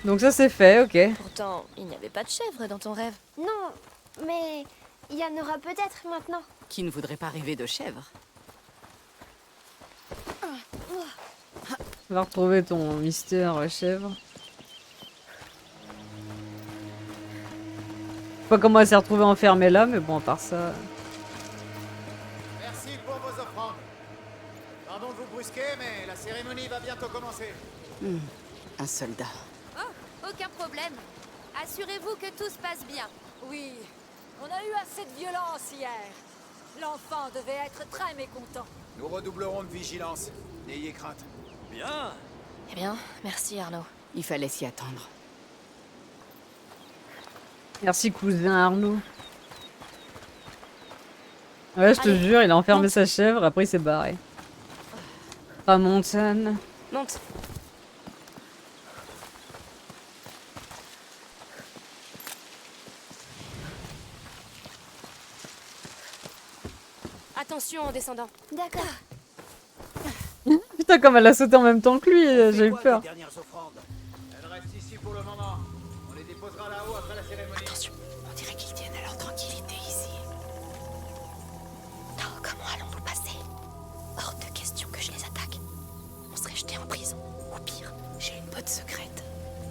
Donc ça, c'est fait, ok. Pourtant, il n'y avait pas de chèvre dans ton rêve. Non, mais il y en aura peut-être maintenant. Qui ne voudrait pas rêver de chèvre? On va retrouver ton mystère chèvre. Je sais pas comment elle s'est retrouvée enfermée là, mais bon, à part ça. Merci pour vos offrandes. Pardon de vous brusquer, mais la cérémonie va bientôt commencer. Un soldat. Oh, aucun problème. Assurez-vous que tout se passe bien. Oui, on a eu assez de violence hier. L'enfant devait être très mécontent. Nous redoublerons de vigilance. N'ayez crainte. Bien. Eh bien, merci Arnaud. Il fallait s'y attendre. Merci, cousin Arnaud. Ouais, je te Allez, jure, il a enfermé monte. sa chèvre, après il s'est barré. Tramontane. Monte. Attention en descendant. D'accord. Putain, comme elle a sauté en même temps que lui, j'ai eu peur. Les dernières offrandes. Elles restent ici pour le moment. On les déposera là-haut après la cérémonie. Attention, on dirait qu'ils tiennent à leur tranquillité ici. Oh, comment allons-nous passer? Hors de question que je les attaque. On serait jetés en prison. Ou pire. J'ai une botte secrète.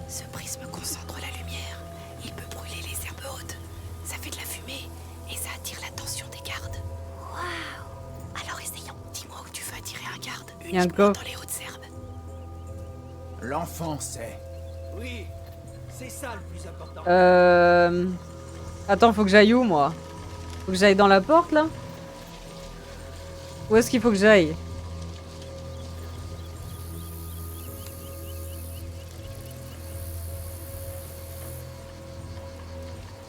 Ce prisme concentre la lumière. Il peut brûler les herbes hautes. Ça fait de la fumée et ça attire l'attention des gardes. Waouh. Alors essayons. Dis-moi où tu veux attirer un garde. Y a un Uniquement coffre. dans les hautes herbes. L'enfant sait. Oui, c'est ça le plus important. Attends, faut que j'aille où, moi? Faut que j'aille dans la porte, là? Où est-ce qu'il faut que j'aille?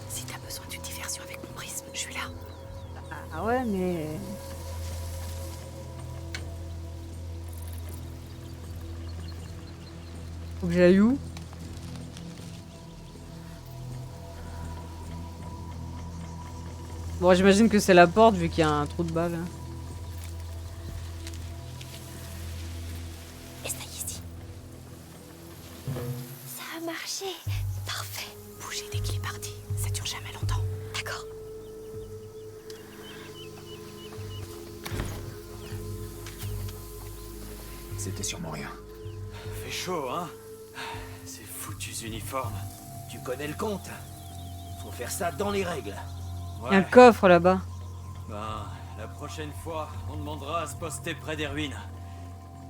Si t'as besoin d'une diversion avec mon prisme, je suis là. Ah ouais, mais... Faut que j'aille où? Bon, j'imagine que c'est la porte vu qu'il y a un trou de balle. Essaye ici. Ça a marché. C'était sûrement rien. Fait chaud, hein? Ces foutus uniformes. Tu connais le compte? Faut faire ça dans les règles. Il y a un coffre là-bas. Ben, la prochaine fois, on demandera à se poster près des ruines.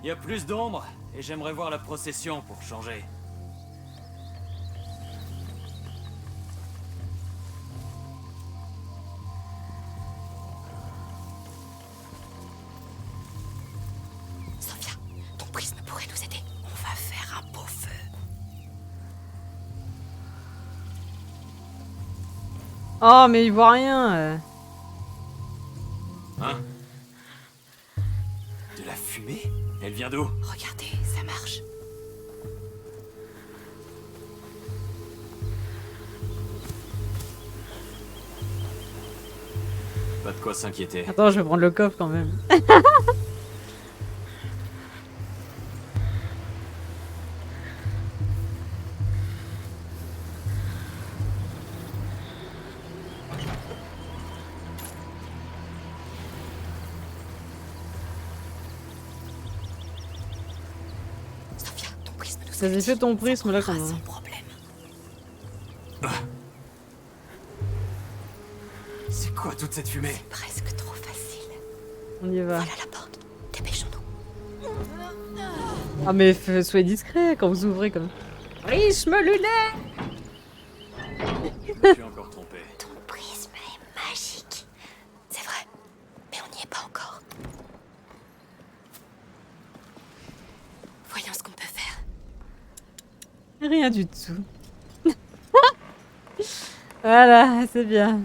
Il y a plus d'ombre, et j'aimerais voir la procession pour changer. Sophia, ton prisme pourrait nous aider. On va faire un beau feu. Oh, mais il voit rien. Hein? De la fumée? Elle vient d'où? Regardez, ça marche. Pas de quoi s'inquiéter. Attends, je vais prendre le coffre quand même. Sophia, ton prisme nous Ça fait ton prisme là quand même. sans problème. C'est quoi toute cette fumée? Presque trop facile. On y va. Voilà la porte. Dépêchons-nous. Ah mais soyez discret quand vous ouvrez comme... Prisme lunaire. Je me suis encore trompé. Ton prisme est magique. C'est vrai, mais on n'y est pas encore. Voyons ce qu'on peut faire. Rien du tout. Voilà, c'est bien.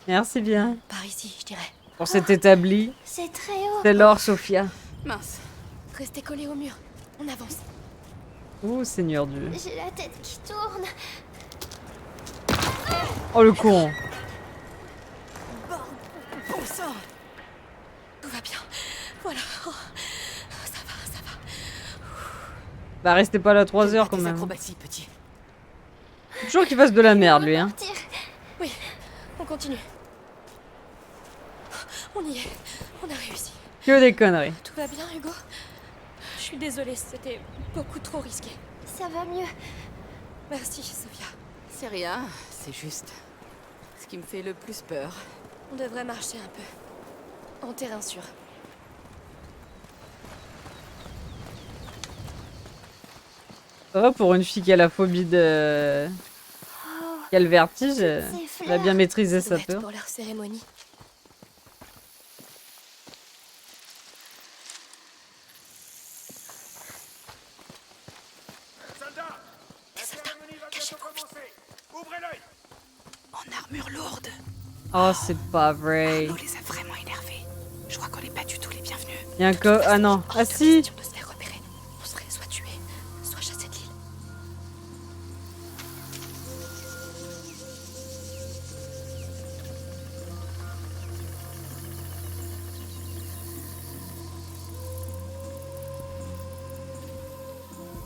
Merci bien. Par ici, je dirais. Pour cet établi, C'est très haut. c'est l'or, Sophia. Mince. Restez collés au mur. On avance. Oh, Seigneur Dieu. J'ai la tête qui tourne. Oh, le con. Bon sang. Tout va bien. Voilà. Oh, ça va. Bah, restez pas là 3 heures quand Des même. acrobaties, petit. Faut toujours qu'il fasse de la merde, lui, hein. Oui, on continue. On y est. On a réussi. Que des conneries. Tout va bien, Hugo? Je suis désolée, c'était beaucoup trop risqué. Ça va mieux. Merci, Sophia. C'est rien, c'est juste ce qui me fait le plus peur. On devrait marcher un peu. En terrain sûr. Ça va pour une fille qui a la phobie de... qui a le vertige, elle a bien maîtrisé sa peur. Pour leur cérémonie. Soldats! La cérémonie va bientôt commencer! Ouvrez l'œil! En armure lourde. Oh, c'est pas vrai. Arnaud les a vraiment énervés. Je crois qu'on n'est pas du tout les bienvenus. Il y a un co... Ah non. Ah si. De se faire repérer. On serait soit tués, soit chassés de l'île.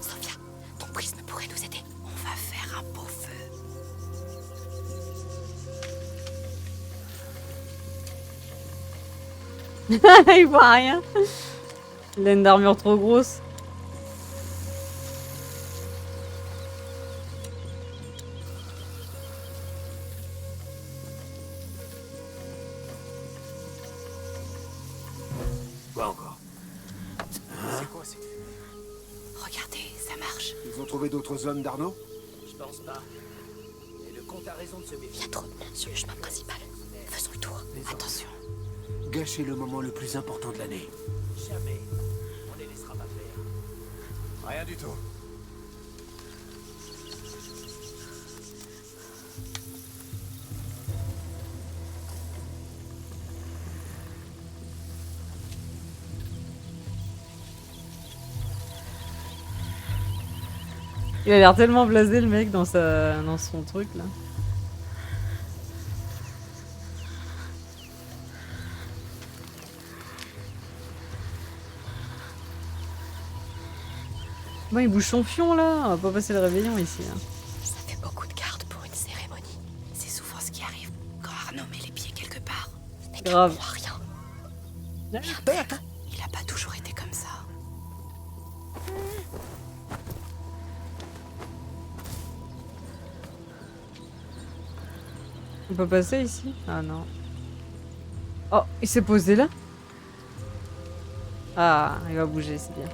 Sophia, ton prisme pourrait nous aider. On va faire un beau feu. Il voit rien. Laine d'armure trop grosse. Quoi encore? C'est quoi cette fumée? Regardez, ça marche. Ils ont trouvé d'autres hommes d'Arnaud? Je pense pas. Et le comte a raison de se méfier. Il y a trop de monde sur le chemin principal. Faisons le tour. Attention. Gâcher le moment le plus important de l'année. Jamais. On les laissera pas faire. Rien du tout. Il a l'air tellement blasé le mec dans son truc là. Bon, il bouge son fion là, on va pas passer le réveillon ici. Hein. Ça fait beaucoup de gardes pour une cérémonie. C'est souvent ce qui arrive quand Arnaud met les pieds quelque part. Grave. Rien. Il a pas toujours été comme ça. On peut passer ici? Ah non. Oh, il s'est posé là? Ah, il va bouger, c'est bien.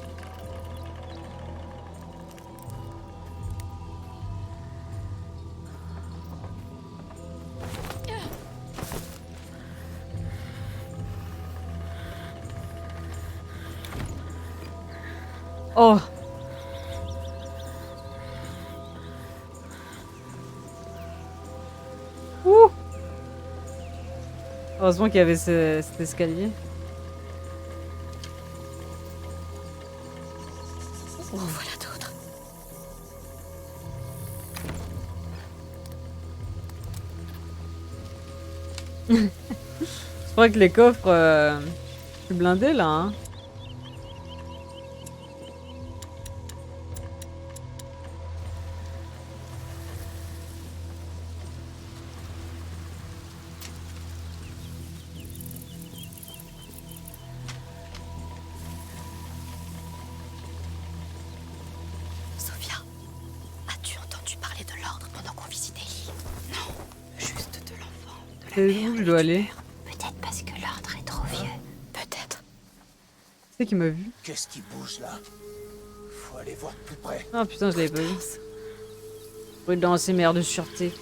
Oh! Ouh! Heureusement qu'il y avait cet escalier. Oh, voilà d'autres. Je crois que les coffres... je suis blindé là, hein. Sophia, as-tu entendu parler de l'ordre pendant qu'on visitait l'île? Non, juste de l'enfant, de la C'est mère. où je dois aller? Peut-être parce que l'ordre est trop vieux. Peut-être. C'est qui m'a vu? Qu'est-ce qui bouge là? Faut aller voir de plus près. Ah putain, je l'avais pas vu. Prudence et mère de sûreté.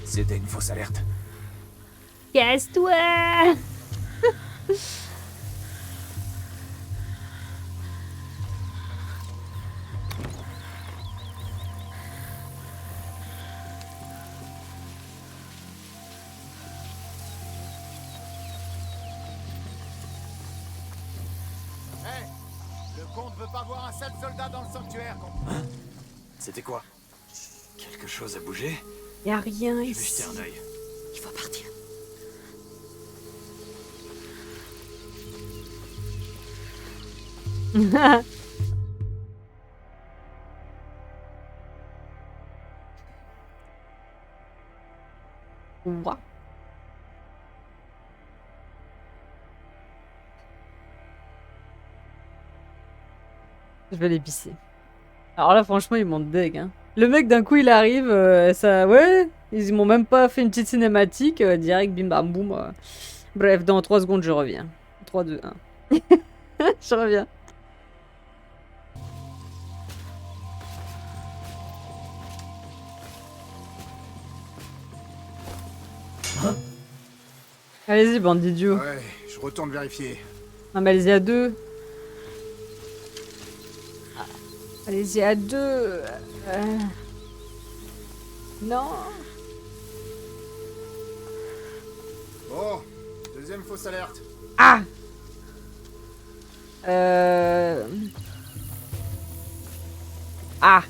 C'était une fausse alerte. Casse-toi! Hé, le comte veut pas voir un seul soldat dans le sanctuaire. C'était quoi? Quelque chose a bougé? Y a rien Je vais ici. jeter un œil. Il faut partir. Ouah. Je vais les pisser. Alors là, franchement, ils m'ont deg. Hein. Le mec, d'un coup, il arrive, ça... Ouais, ils m'ont même pas fait une petite cinématique, direct, bim bam boum. Bref, dans 3 secondes, je reviens. 3, 2, 1. Je reviens. Allez-y, bande d'idiots. Ouais, je retourne vérifier. Non, mais allez-y à 2. Allez-y à 2. Non. Bon, deuxième fausse alerte. Ah. Ah.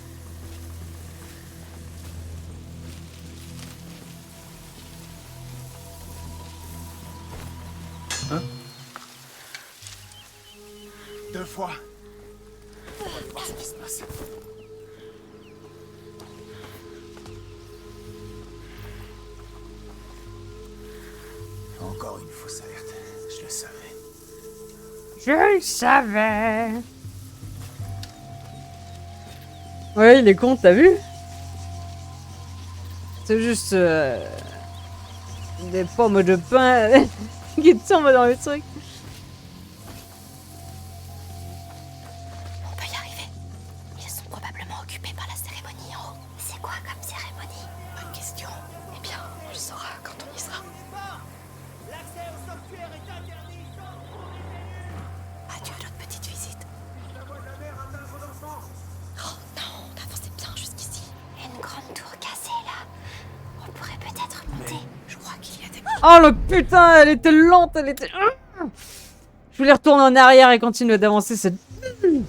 Hein? 2 fois. On va voir ce qui se passe. Encore une fausse alerte. Je le savais. Je le savais. Ouais, il est con, t'as vu? C'est juste des pommes de pain qui tombent dans le truc. On peut y arriver. Ils sont probablement occupés par la cérémonie en haut. C'est quoi comme cérémonie? Bonne question. Eh bien, on le saura quand on y sera. L'accès au sanctuaire est interdit. Adieu notre petite visite. Oh non, on avançait bien jusqu'ici. Une grande tour cassée là. On pourrait peut-être monter. Je crois qu'il y a des... Oh le putain, elle était lente, elle était... Je voulais retourner en arrière et continuer d'avancer cette... De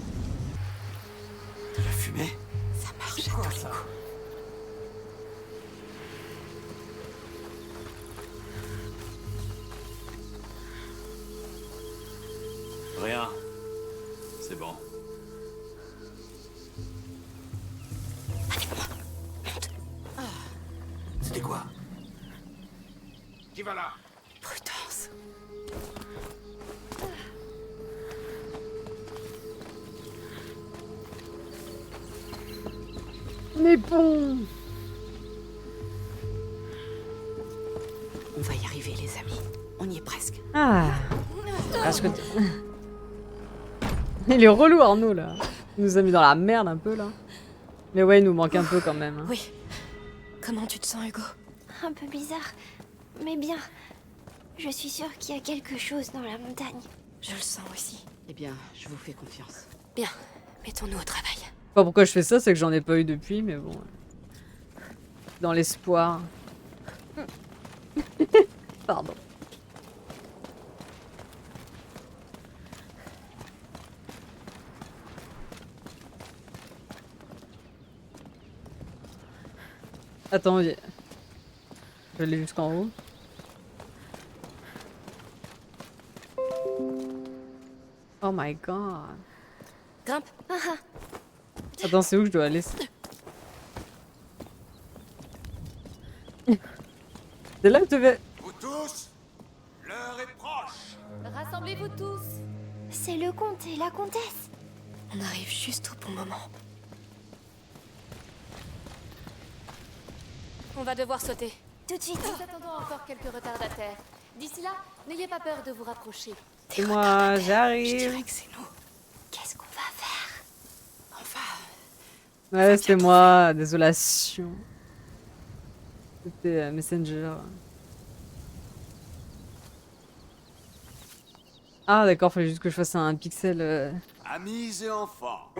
la fumée? Ça marche à tous les coups. Rien. C'est bon. C'était quoi? Qui va là? Prudence. Mais bon. On va y arriver, les amis. On y est presque. Ah. Presque. Il est relou Arnaud là. Il nous a mis dans la merde un peu là. Mais ouais, il nous manque un peu quand même. Hein. Oui. Comment tu te sens, Hugo? Un peu bizarre, mais bien. Je suis sûre qu'il y a quelque chose dans la montagne. Je le sens aussi. Eh bien, je vous fais confiance. Bien, mettons-nous au travail. Pas pourquoi je fais ça, c'est que j'en ai pas eu depuis, mais bon. Dans l'espoir. Pardon. Attends, je vais aller jusqu'en haut. Oh my god. Grimpe. Attends, c'est où que je dois aller? C'est là que tu vais. Vous tous, l'heure est proche. Rassemblez-vous tous. C'est le comte et la comtesse. On arrive juste au bon moment. On va devoir sauter. Tout de suite. Nous attendons encore quelques retardataires. D'ici là, n'ayez pas peur de vous rapprocher. C'est moi, Je j'arrive. dirais que c'est nous. Qu'est-ce qu'on va faire? Enfin, Ouais, c'était moi, désolation. C'était Messenger. Ah d'accord, fallait juste que je fasse un pixel. Amis et enfants,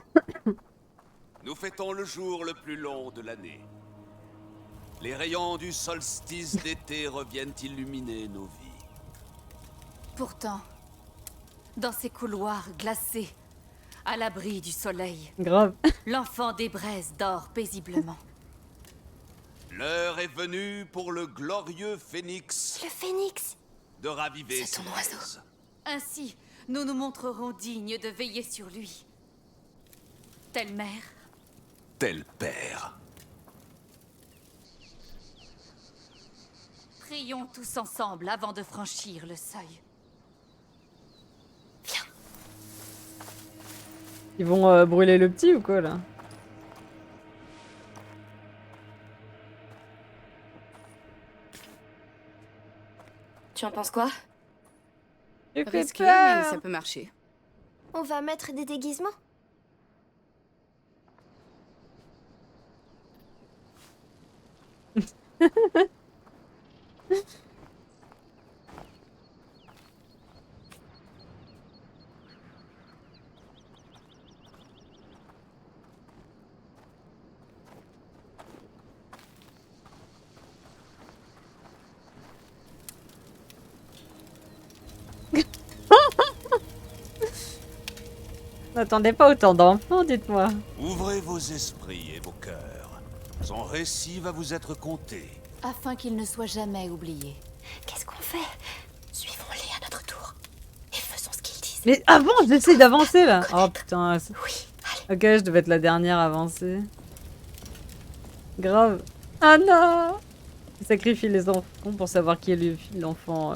nous fêtons le jour le plus long de l'année. Les rayons du solstice d'été reviennent illuminer nos vies. Pourtant, dans ces couloirs glacés, à l'abri du soleil, Grave. l'enfant des braises dort paisiblement. L'heure est venue pour le glorieux phénix Le phénix. de raviver C'est ses ton oiseau. braises. Ainsi, nous nous montrerons dignes de veiller sur lui. Telle mère, Tel père. prions tous ensemble avant de franchir le seuil. Ils vont brûler le petit ou quoi là? tu en penses quoi? J'ai fait Risqué, peur. mais ça peut marcher. On va mettre des déguisements? N'attendez pas autant d'enfants, dites-moi. Ouvrez vos esprits et vos cœurs. Son récit va vous être conté. Afin qu'il ne soit jamais oublié. Qu'est-ce qu'on fait? Suivons-les à notre tour. Et faisons ce qu'ils disent. Mais avant, j'essaie d'avancer là. Oh putain. Oui, Ok, je devais être la dernière à avancer. Grave. Ah non! Il sacrifie les enfants pour savoir qui est l'enfant.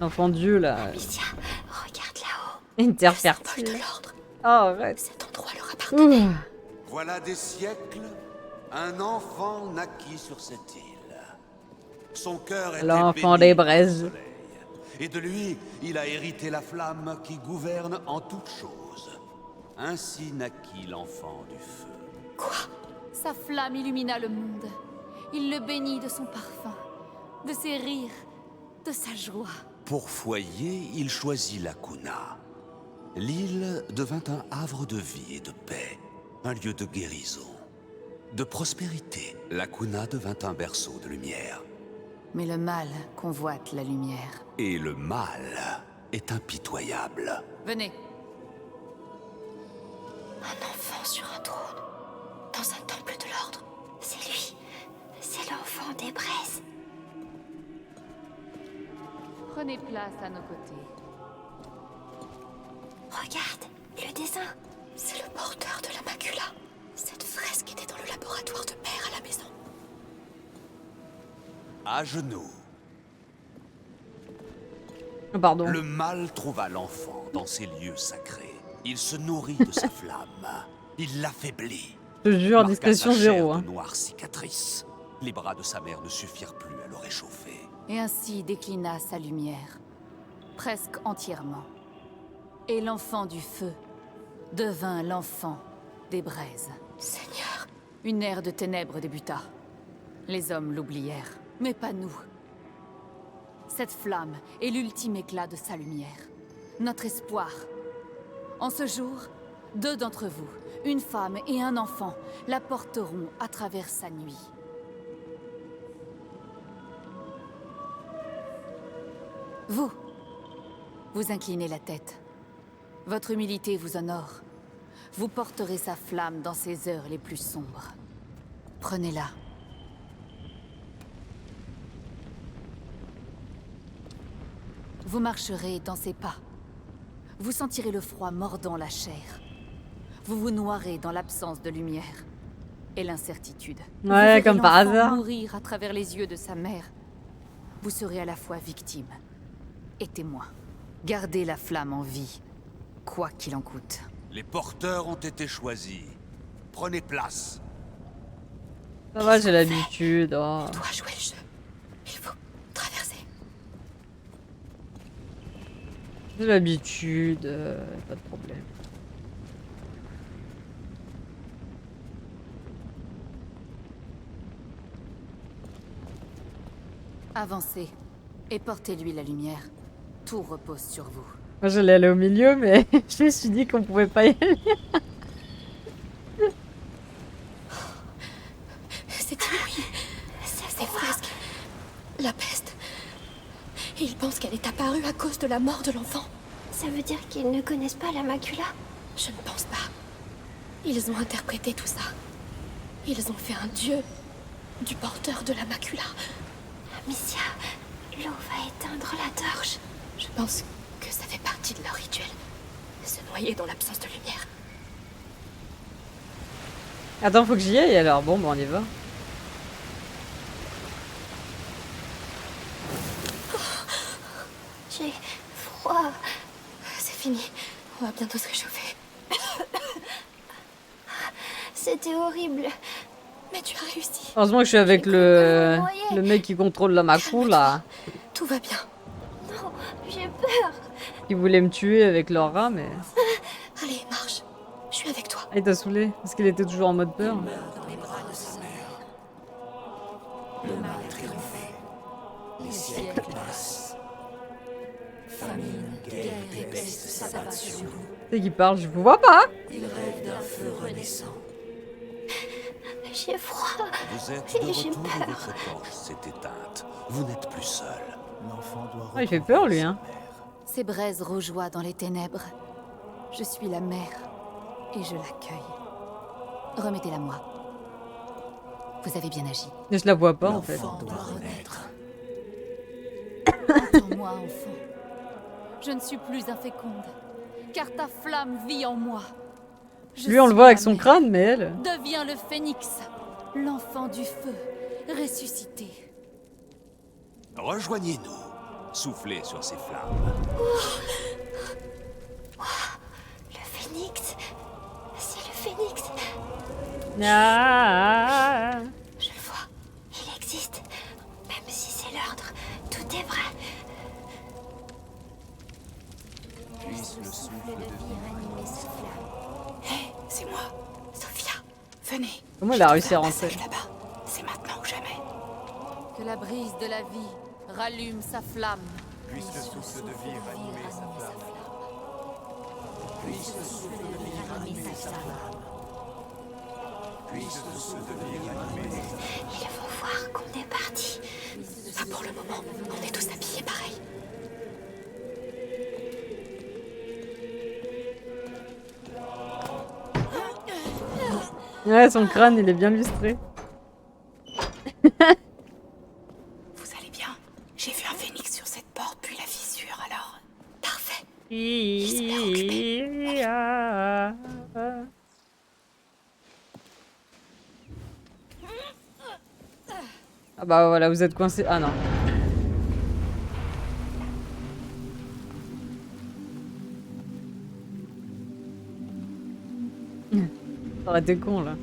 L'enfant Dieu là. Amicia, regarde là-haut. Une terre le symbole fertile. de l'ordre. Oh, arrête. Cet endroit leur appartenait. Ouh. Voilà des siècles, un enfant naquit sur cette île. Son cœur était L'enfant béni des par le braises. soleil. Et de lui, il a hérité la flamme qui gouverne en toutes choses. Ainsi naquit l'enfant du feu. Sa flamme illumina le monde. Il le bénit de son parfum, de ses rires, de sa joie. Pour foyer, il choisit la Cuna. L'île devint un havre de vie et de paix, un lieu de guérison, de prospérité. La Cuna devint un berceau de lumière. Mais le mal convoite la lumière. Et le mal est impitoyable. Venez. Un enfant sur un trône. Dans un temple de l'ordre. C'est lui. C'est l'enfant des braises. Prenez place à nos côtés. Regarde, le dessin. C'est le porteur de la macula. Cette fresque était dans le laboratoire de père à la maison. À genoux, Pardon. le mal trouva l'enfant dans ces lieux sacrés. Il se nourrit de sa flamme. Il l'affaiblit. Je te jure, marqua discrétion sa chair zéro. de Hein. noires cicatrices. Les bras de sa mère ne suffirent plus à le réchauffer. Et ainsi déclina sa lumière, presque entièrement. Et l'enfant du feu devint l'enfant des braises. Seigneur. Une ère de ténèbres débuta. Les hommes l'oublièrent, mais pas nous. Cette flamme est l'ultime éclat de sa lumière. Notre espoir. En ce jour, 2 d'entre vous, une femme et un enfant, la porteront à travers sa nuit. Vous, vous inclinez la tête. Votre humilité vous honore. Vous porterez sa flamme dans ces heures les plus sombres. Prenez-la. Vous marcherez dans ses pas. Vous sentirez le froid mordant la chair. Vous vous noierez dans l'absence de lumière et l'incertitude. Vous Ouais, verrez comme par l'enfant hasard. mourir à travers les yeux de sa mère. Vous serez à la fois victime et témoin. Gardez la flamme en vie, quoi qu'il en coûte. Les porteurs ont été choisis. Prenez place. Ça va, j'ai l'habitude. Oh. On doit jouer le jeu. Il faut traverser. J'ai l'habitude, pas de problème. Avancez et portez-lui la lumière. Tout repose sur vous. Moi j'allais aller au milieu, mais je me suis dit qu'on pouvait pas y aller. C'est inouï. Ces fresques. La peste. Ils pensent qu'elle est apparue à cause de la mort de l'enfant. Ça veut dire qu'ils ne connaissent pas la macula? Je ne pense pas. Ils ont interprété tout ça. Ils ont fait un dieu du porteur de la macula. Amicia, l'eau va éteindre la torche. Je pense que ça fait partie de leur rituel. Se noyer dans l'absence de lumière. Attends, faut que j'y aille alors. Bon, bah on y va. J'ai froid. C'est fini. On va bientôt se réchauffer. C'était horrible. Mais tu as réussi. Heureusement que je suis avec le mec qui contrôle la macou là. Tout va bien. Non, j'ai peur. Qui voulait me tuer avec leur rat, mais. Allez, marche. Je suis avec toi. Ah, il t'a saoulé parce qu'il était toujours en mode peur. Dans les bras de sa mère. Le mal a triomphé. Les siècles passent. Famine, guerre et peste s'abattent sur nous. C'est qui parle, je vous vois pas. Il rêve d'un feu renaissant. J'ai froid. Vous êtes de Et j'ai retour et peur. votre torche s'est éteinte. Vous n'êtes plus seul. L'enfant doit Ah, il fait peur lui, hein. Ces braises rougeoient dans les ténèbres. Je suis la mère et je l'accueille. Remettez-la moi. Vous avez bien agi. Mais je la vois pas en fait. L'enfant doit renaître. Entends-moi, enfant. Je ne suis plus inféconde, car ta flamme vit en moi. Je Lui on le suis voit avec la son mère. crâne, mais elle. Deviens le phénix, l'enfant du feu, ressuscité. Rejoignez-nous. Soufflez sur ces flammes. Le phénix. C'est le phénix. Ah. Je le vois. Il existe. Même si c'est l'ordre, tout est vrai. Puisse le souffle de vie ranimer cette flamme. Hé, c'est moi. Sophia. Venez. Comment il a réussi à rentrer? Là-bas. C'est maintenant ou jamais. Que la brise de la vie rallume sa flamme. Puisse le souffle de vie ranimer sa flamme. Puisse le souffle de vie ranimer sa flamme. Puisse le souffle de vie ranimer sa flamme. Ils vont voir qu'on est parti. Pas pour le moment. On est tous habillés pareil. Ouais, son crâne il est bien lustré. Vous allez bien? J'ai vu un phénix sur cette porte, puis la fissure, alors... Parfait. Ah bah voilà, vous êtes coincé. Ah non. Ça aurait été con là.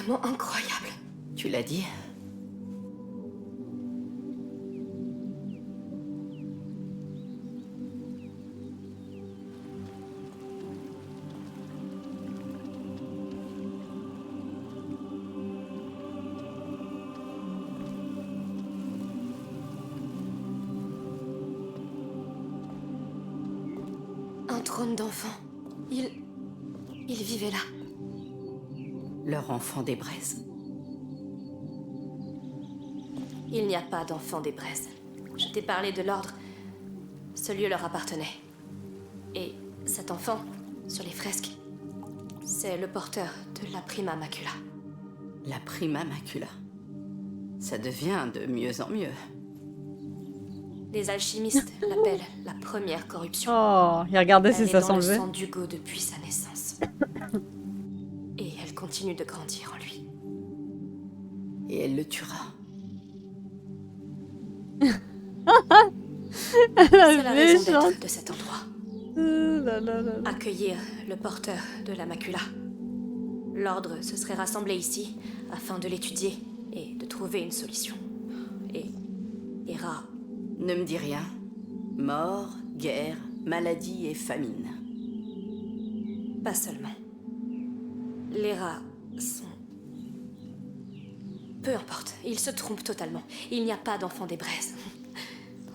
vraiment incroyable. Tu l'as dit. Un trône d'enfant. Il vivait là. Leur enfant des braises. Il n'y a pas d'enfant des braises. Je t'ai parlé de l'ordre. Ce lieu leur appartenait. Et cet enfant, sur les fresques, c'est le porteur de la Prima Macula. La Prima Macula. Ça devient de mieux en mieux. Les alchimistes l'appellent la première corruption. Oh, il regardait si ça s'enlevait. Elle est dans le sang d'Hugo depuis sa naissance. Et elle continue de grandir en lui. Et elle le tuera. C'est la raison d'être de cet endroit. Accueillir le porteur de la Macula. L'ordre se serait rassemblé ici afin de l'étudier et de trouver une solution. Et Hera... Ne me dis rien. Mort, guerre, maladie et famine. Pas seulement. Les rats sont... Peu importe, ils se trompent totalement. Il n'y a pas d'enfant des braises.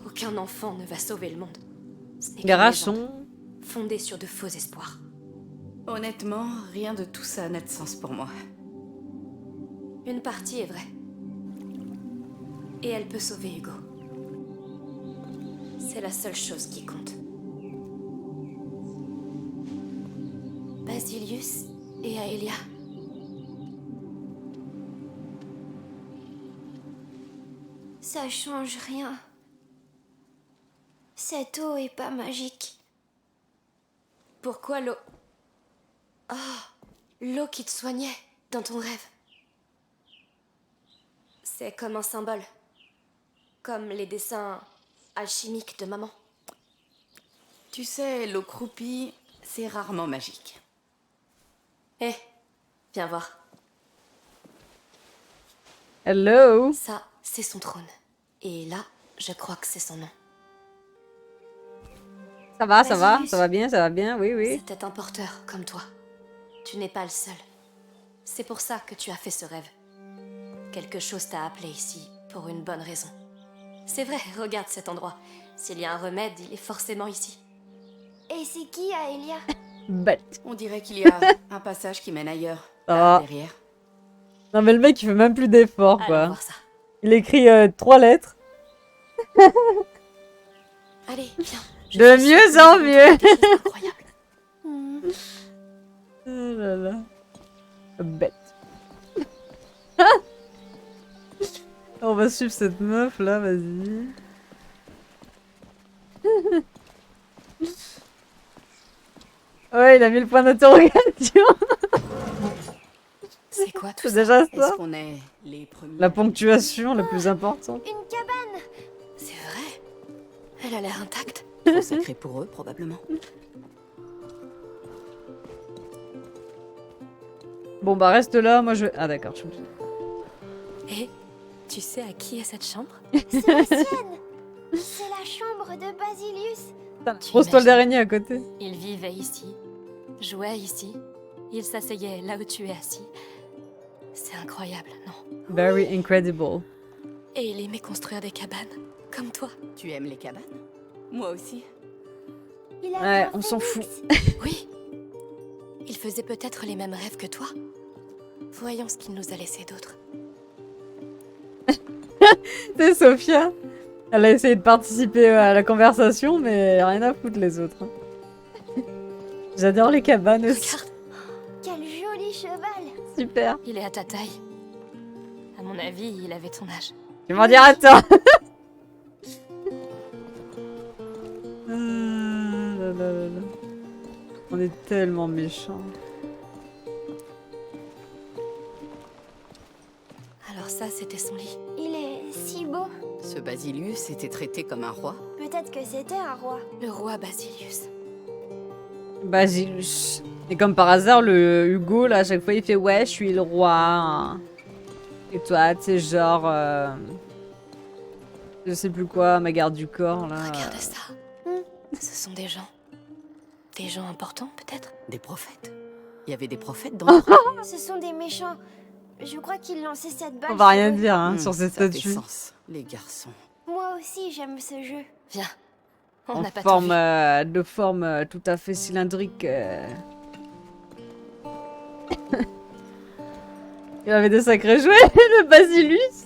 Aucun enfant ne va sauver le monde. Ce n'est Les rats sont... fondés sur de faux espoirs. Honnêtement, rien de tout ça n'a de sens pour moi. Une partie est vraie. Et elle peut sauver Hugo. C'est la seule chose qui compte. Basilius et Aelia. Ça change rien. Cette eau est pas magique. Pourquoi l'eau... Oh, l'eau qui te soignait dans ton rêve. C'est comme un symbole. Comme les dessins alchimiques de maman. Tu sais, l'eau croupie, c'est rarement magique. Hé, viens voir. Hello. Ça, c'est son trône. Et là, je crois que c'est son nom. Ça va, ça va bien, oui, oui. C'était un porteur comme toi. Tu n'es pas le seul. C'est pour ça que tu as fait ce rêve. Quelque chose t'a appelé ici, pour une bonne raison. C'est vrai, regarde cet endroit. S'il y a un remède, il est forcément ici. Et c'est qui, Aelia? Bête. On dirait qu'il y a un passage qui mène ailleurs. Ça là, va. derrière. Non mais le mec il fait même plus d'efforts quoi. voir ça. Il écrit 3 lettres. Allez, viens. De mieux en mieux. Incroyable. Oh là là. Bête. On va suivre cette meuf là, vas-y. Ouais, il a mis le point d'interrogation. C'est quoi tout C'est ça? déjà ça. Est-ce qu'on est les premiers? La ponctuation la plus importante. Une cabane. C'est vrai. Elle a l'air intacte. Trop sacré pour eux, probablement. Bon bah reste là, moi je vais... Ah d'accord, je suis... Et tu sais à qui est cette chambre? C'est la sienne. C'est la chambre de Basilius. Grosse toile d'araignée à côté. Il vivait ici, jouait ici, il s'asseyait là où tu es assis. C'est incroyable, non? Very incredible. Et il aimait construire des cabanes, comme toi. Tu aimes les cabanes? Moi aussi. Il a Ouais, un on s'en phénix. fout. Oui. Il faisait peut-être les mêmes rêves que toi. Voyons ce qu'il nous a laissé d'autre. C'est Sophia. Elle a essayé de participer à la conversation, mais rien à foutre les autres. J'adore les cabanes aussi. Regarde, Quel joli cheval. Super. il est à ta taille. À mon avis, il avait ton âge. Tu m'en diras attends. Ah, là, là, là, là. On est tellement méchants. Alors ça, c'était son lit. Il est si beau. Ce Basilius était traité comme un roi. Peut-être que c'était un roi. Le roi Basilius. Basilius. Et comme par hasard, le Hugo, là, à chaque fois, il fait ouais, je suis le roi. Hein. Et toi, tu sais, genre. Je sais plus quoi, ma garde du corps, là. Regarde ça. Ce sont des gens. Des gens importants, peut-être? Des prophètes. Il y avait des prophètes dans le... Ce sont des méchants. Je crois qu'ils lançaient cette balle. On va rien sur eux. dire hein, sur cette ça fait statue. sens, les garçons. Moi aussi, j'aime ce jeu. Viens. On En n'a pas tout forme, vu. de forme tout à fait cylindrique. Il avait des sacrés jouets, le Basilus.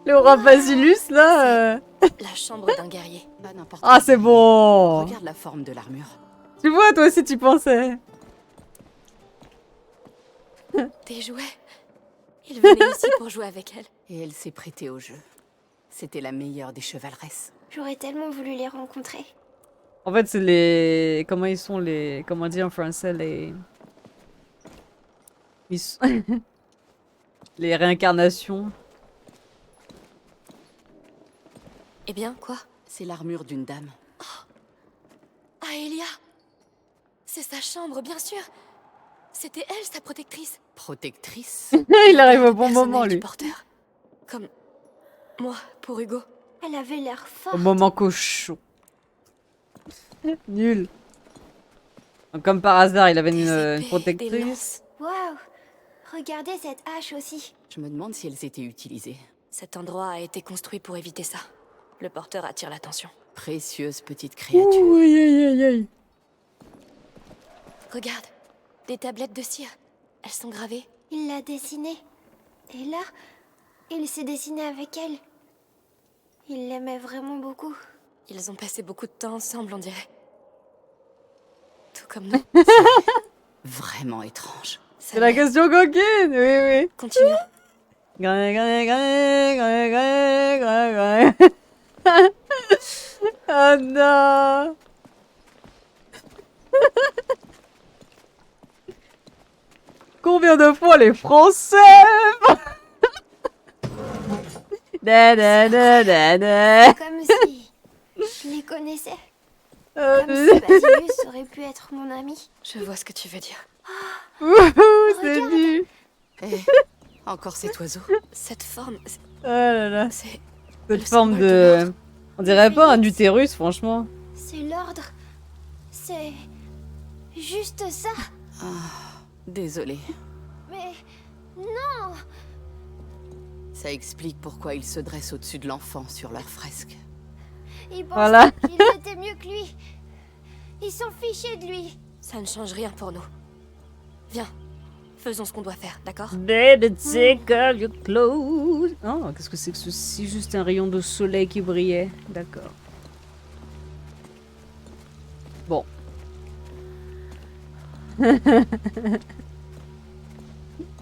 Le roi Basilus, là. La chambre d'un guerrier. Pas n'importe Ah, c'est bon. Regarde la forme de l'armure. Tu vois, toi aussi, tu pensais. Des jouets. Il venait ici pour jouer avec elle. Et elle s'est prêtée au jeu. C'était la meilleure des chevaleresses. J'aurais tellement voulu les rencontrer. En fait, c'est les... Comment ils sont les... Comment on dit en français, les... Ils sont... les réincarnations. Eh bien, quoi? C'est l'armure d'une dame. Ah, Elia! C'est sa chambre, bien sûr! C'était elle, sa protectrice. Protectrice? Il arrive au bon Personnel moment, du lui. porteur. Comme moi, pour Hugo. Elle avait l'air forte. Au moment cochon. Nul. Donc, comme par hasard, il avait une protectrice. Waouh! Regardez cette hache aussi. Je me demande si elles étaient utilisées. Cet endroit a été construit pour éviter ça. Le porteur attire l'attention. Précieuse petite créature. Ouh, aïe, aïe, aïe, aïe. Regarde, des tablettes de cire. Elles sont gravées. Il l'a dessinée. Et là, il s'est dessiné avec elle. Il l'aimait vraiment beaucoup. Ils ont passé beaucoup de temps ensemble, on dirait. Tout comme nous. Vraiment étrange. C'est la question coquine. Oui, oui. Continuons. Gagné, gagné, gagné, gagné, gagné, gagné, gagné. Oh non. Combien de fois les Français da, da, da, da, da. Comme si je les connaissais. Comme si Basilus aurait pu être mon ami. Je vois ce que tu veux dire. Wouhou, c'est du. Eh, encore cet oiseau. Cette forme, Oh là là. c'est Cette forme de... On dirait pas un utérus, franchement. C'est l'ordre. C'est juste ça. Désolé. Mais non! Ça explique pourquoi ils se dressent au-dessus de l'enfant sur leur fresque. Ils pensent Voilà. qu'ils étaient mieux que lui. Ils sont fichés de lui. Ça ne change rien pour nous. Viens, faisons ce qu'on doit faire, d'accord? Baby, take off your clothes. Oh, qu'est-ce que c'est que ceci? Juste un rayon de soleil qui brillait. D'accord. Bon.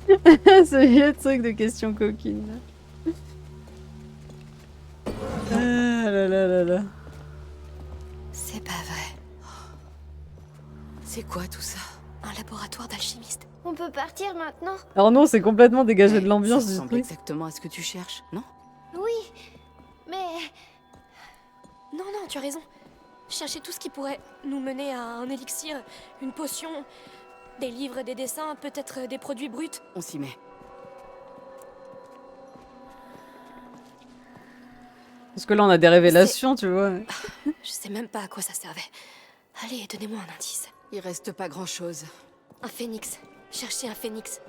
Ce vieux truc de questions coquines. Ah là là là là. C'est pas vrai. C'est quoi tout ça? Un laboratoire d'alchimiste. On peut partir maintenant? Alors non, c'est complètement dégagé de l'ambiance Ça du ressemble truc. exactement à ce que tu cherches, non? Oui, mais Non, non, tu as raison. Chercher tout ce qui pourrait nous mener à un élixir, une potion, des livres, des dessins, peut-être des produits bruts. On s'y met. Parce que là, on a des révélations, tu vois. Je sais même pas à quoi ça servait. Allez, donnez-moi un indice. Il reste pas grand-chose. Un phénix. Cherchez un phénix.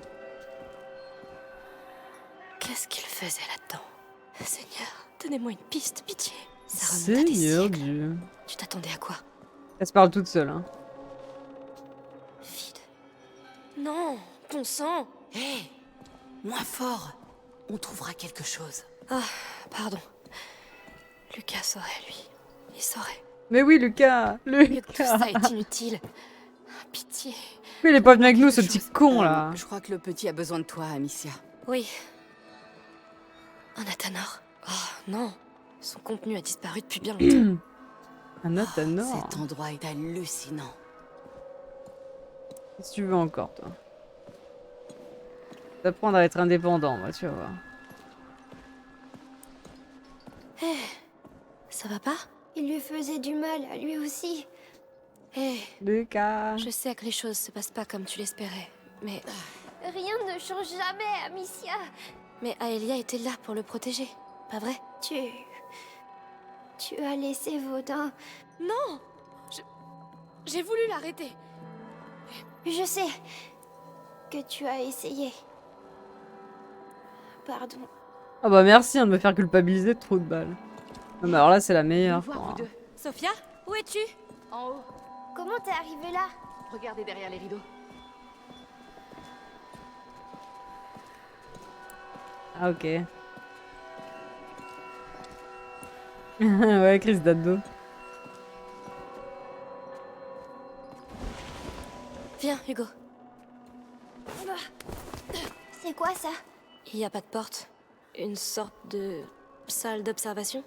Qu'est-ce qu'il faisait là-dedans? Seigneur, donnez-moi une piste, pitié. Ça remonte à des Seigneur siècles. Dieu. Tu t'attendais à quoi? Elle se parle toute seule, hein. Vide. Non, bon sang. Hé, moins fort. On trouvera quelque chose. Ah, pardon. Lucas saurait, lui. Il saurait. Mais oui, Lucas. Mais tout ça Lucas. est inutile. Pitié. Oui, il est pas venu avec nous, ce petit con, là. Je crois que le petit a besoin de toi, Amicia. Oui. Un Athanor. Oh, non. Son contenu a disparu depuis bien longtemps. Un Athanor. Cet endroit est hallucinant. Qu'est-ce que tu veux encore, toi? D'apprendre à être indépendant, moi, tu vas voir. Hé, ça va pas? il lui faisait du mal à lui aussi. Hé, Lucas. je sais que les choses se passent pas comme tu l'espérais, mais... Rien ne change jamais, Amicia. Mais Aelia était là pour le protéger, pas vrai? Tu as laissé Vaudin. Non! J'ai voulu l'arrêter. Je sais que tu as essayé. Pardon. Ah bah merci hein, de me faire culpabiliser de trop de balles. Non mais alors là c'est la meilleure. Voir quoi. vous deux. Sophia, où es-tu? En haut. Comment t'es arrivée là? Regardez derrière les rideaux. Ah ok. Ouais, crise d'ado. Viens, Hugo. C'est quoi ça? Il n'y a pas de porte. Une sorte de salle d'observation?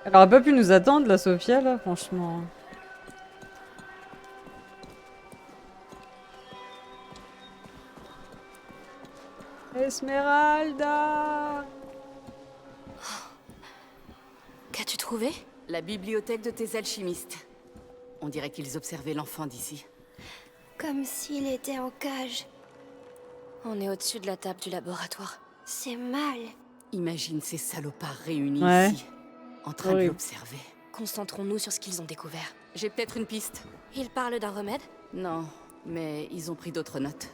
Elle aurait pas pu nous attendre la Sophia là, franchement. Esmeralda! Qu'as-tu trouvé? La bibliothèque de tes alchimistes. On dirait qu'ils observaient l'enfant d'ici. Comme s'il était en cage. On est au-dessus de la table du laboratoire. C'est mal. Imagine ces salopards réunis Ouais. ici, en train de Horrible. l'observer. Concentrons-nous sur ce qu'ils ont découvert. J'ai peut-être une piste. Ils parlent d'un remède? Non, mais ils ont pris d'autres notes.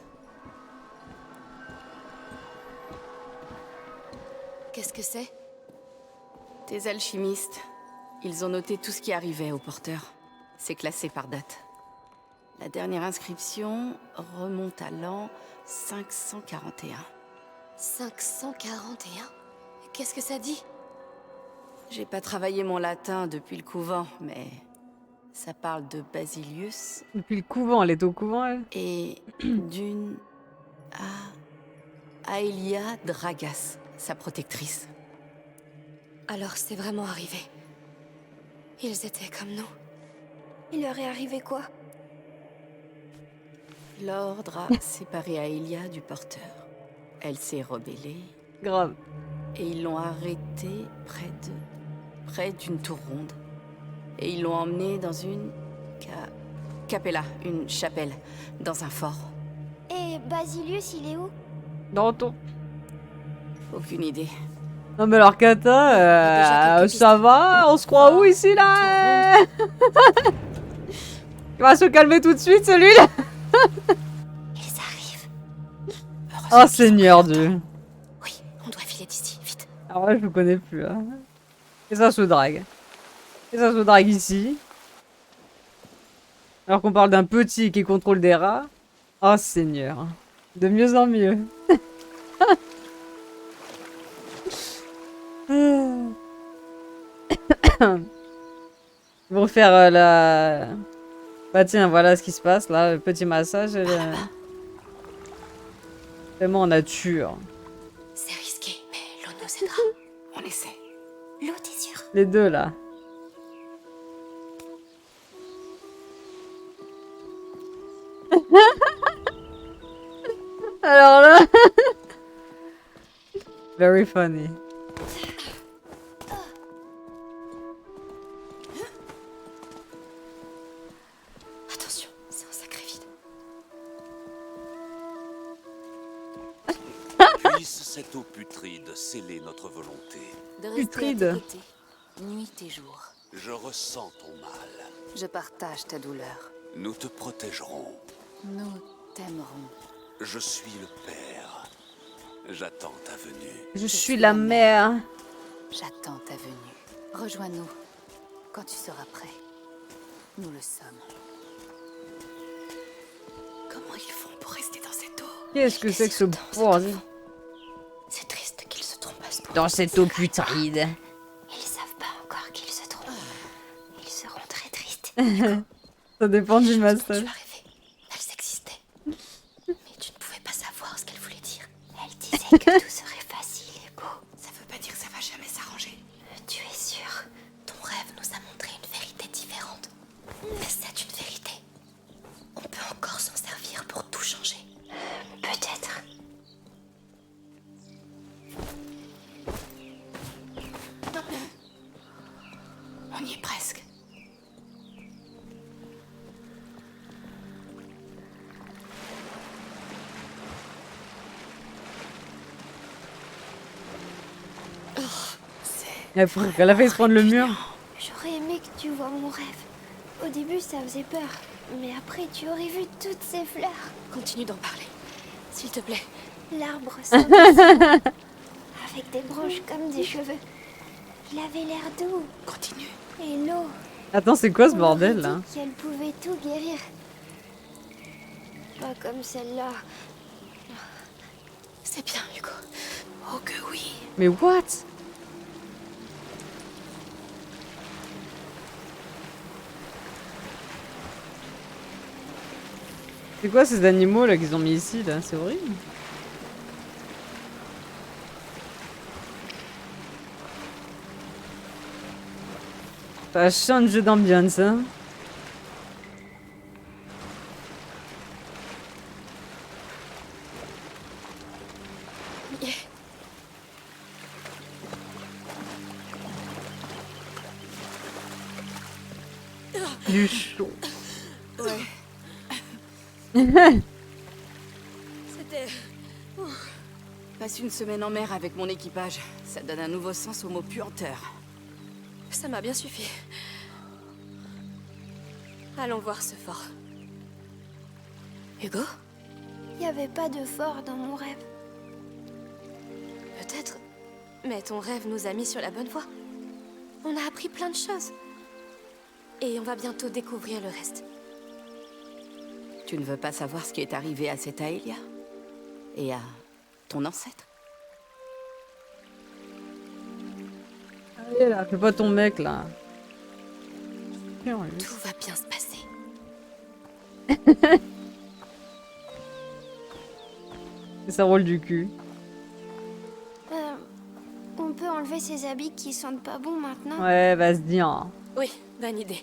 Qu'est-ce que c'est? Tes alchimistes, ils ont noté tout ce qui arrivait au porteur. C'est classé par date. La dernière inscription remonte à l'an 541. 541? Qu'est-ce que ça dit? J'ai pas travaillé mon latin depuis le couvent, mais ça parle de Basilius Depuis le couvent, elle est au couvent elle? et d'une Aelia Dragas, sa protectrice. Alors c'est vraiment arrivé. Ils étaient comme nous. Il leur est arrivé quoi? L'ordre a séparé Aelia du porteur. Elle s'est rebellée Grave. et ils l'ont arrêtée près d'une tour ronde. Et ils l'ont emmenée dans une capella, une chapelle, dans un fort. Et Basilius, il est où? Dans ton. Aucune idée. Non mais alors Kata, ça va? On se croit où ici là? Il va se calmer tout de suite celui-là. Ils arrivent. Oh Seigneur Dieu. Oui, on doit filer d'ici, vite. Alors là je vous connais plus. Hein. Et ça se drague. Et ça se drague ici. Alors qu'on parle d'un petit qui contrôle des rats. Oh Seigneur. De mieux en mieux. Ils vont faire la... Bah tiens, voilà ce qui se passe là, le petit massage. Vraiment en nature. C'est risqué, mais l'eau nous aidera. On essaie. L'eau, t'es sûre? Les deux là. Alors là... Very funny. Attention, c'est un sacré vide. Puisse cette eau putride sceller notre volonté. De rester Putride. à tes côtés, nuit et jour. Je ressens ton mal. Je partage ta douleur. Nous te protégerons. Nous t'aimerons. Je suis le père. J'attends ta venue. Je suis la mère. J'attends ta venue. Rejoins-nous quand tu seras prêt. Nous le sommes. Comment ils font pour rester dans cette eau? Qu'est-ce que c'est que ce bordel? C'est triste qu'ils se trompent à ce point. Dans cette eau putride. Ils savent pas encore qu'ils se trompent. Ils seront très tristes. Ça dépend du massage. Tu as rêvé. Elles existaient. Mais tu ne pouvais pas savoir ce qu'elles voulaient dire. Elle disait que tout serait facile et beau. Ça veut pas dire que ça va jamais s'arranger. Tu es sûre? Ton rêve nous a montré une vérité différente. Mais c'est une vérité. On peut encore s'en servir pour tout changer. Peut-être. On y est presque. Elle a fait se prendre le mur. J'aurais aimé que tu vois mon rêve. Au début, ça faisait peur. Mais après, tu aurais vu toutes ces fleurs. Continue d'en parler, s'il te plaît. L'arbre s'endessine, avec des branches comme des cheveux. Il avait l'air doux. Continue. Et l'eau. Attends, c'est quoi ce On bordel aurait là? dit qu'elle pouvait tout guérir. Pas comme celle-là. C'est bien, Hugo. Oh que oui. Mais what? C'est quoi ces animaux là qu'ils ont mis ici là? C'est horrible. Ça change d'ambiance, hein. Du chaud. Ouais. C'était... Passe une semaine en mer avec mon équipage. Ça donne un nouveau sens au mot puanteur. Ça m'a bien suffi. Allons voir ce fort. Hugo? Il n'y avait pas de fort dans mon rêve. Peut-être. Mais ton rêve nous a mis sur la bonne voie. On a appris plein de choses. Et on va bientôt découvrir le reste. Tu ne veux pas savoir ce qui est arrivé à cette Aelia? Et à ton ancêtre? Allez là, fais pas ton mec là. Tout va bien se passer. Et ça roule du cul. On peut enlever ces habits qui sentent pas bon maintenant. Ouais, vas-y. Hein. Oui, bonne idée.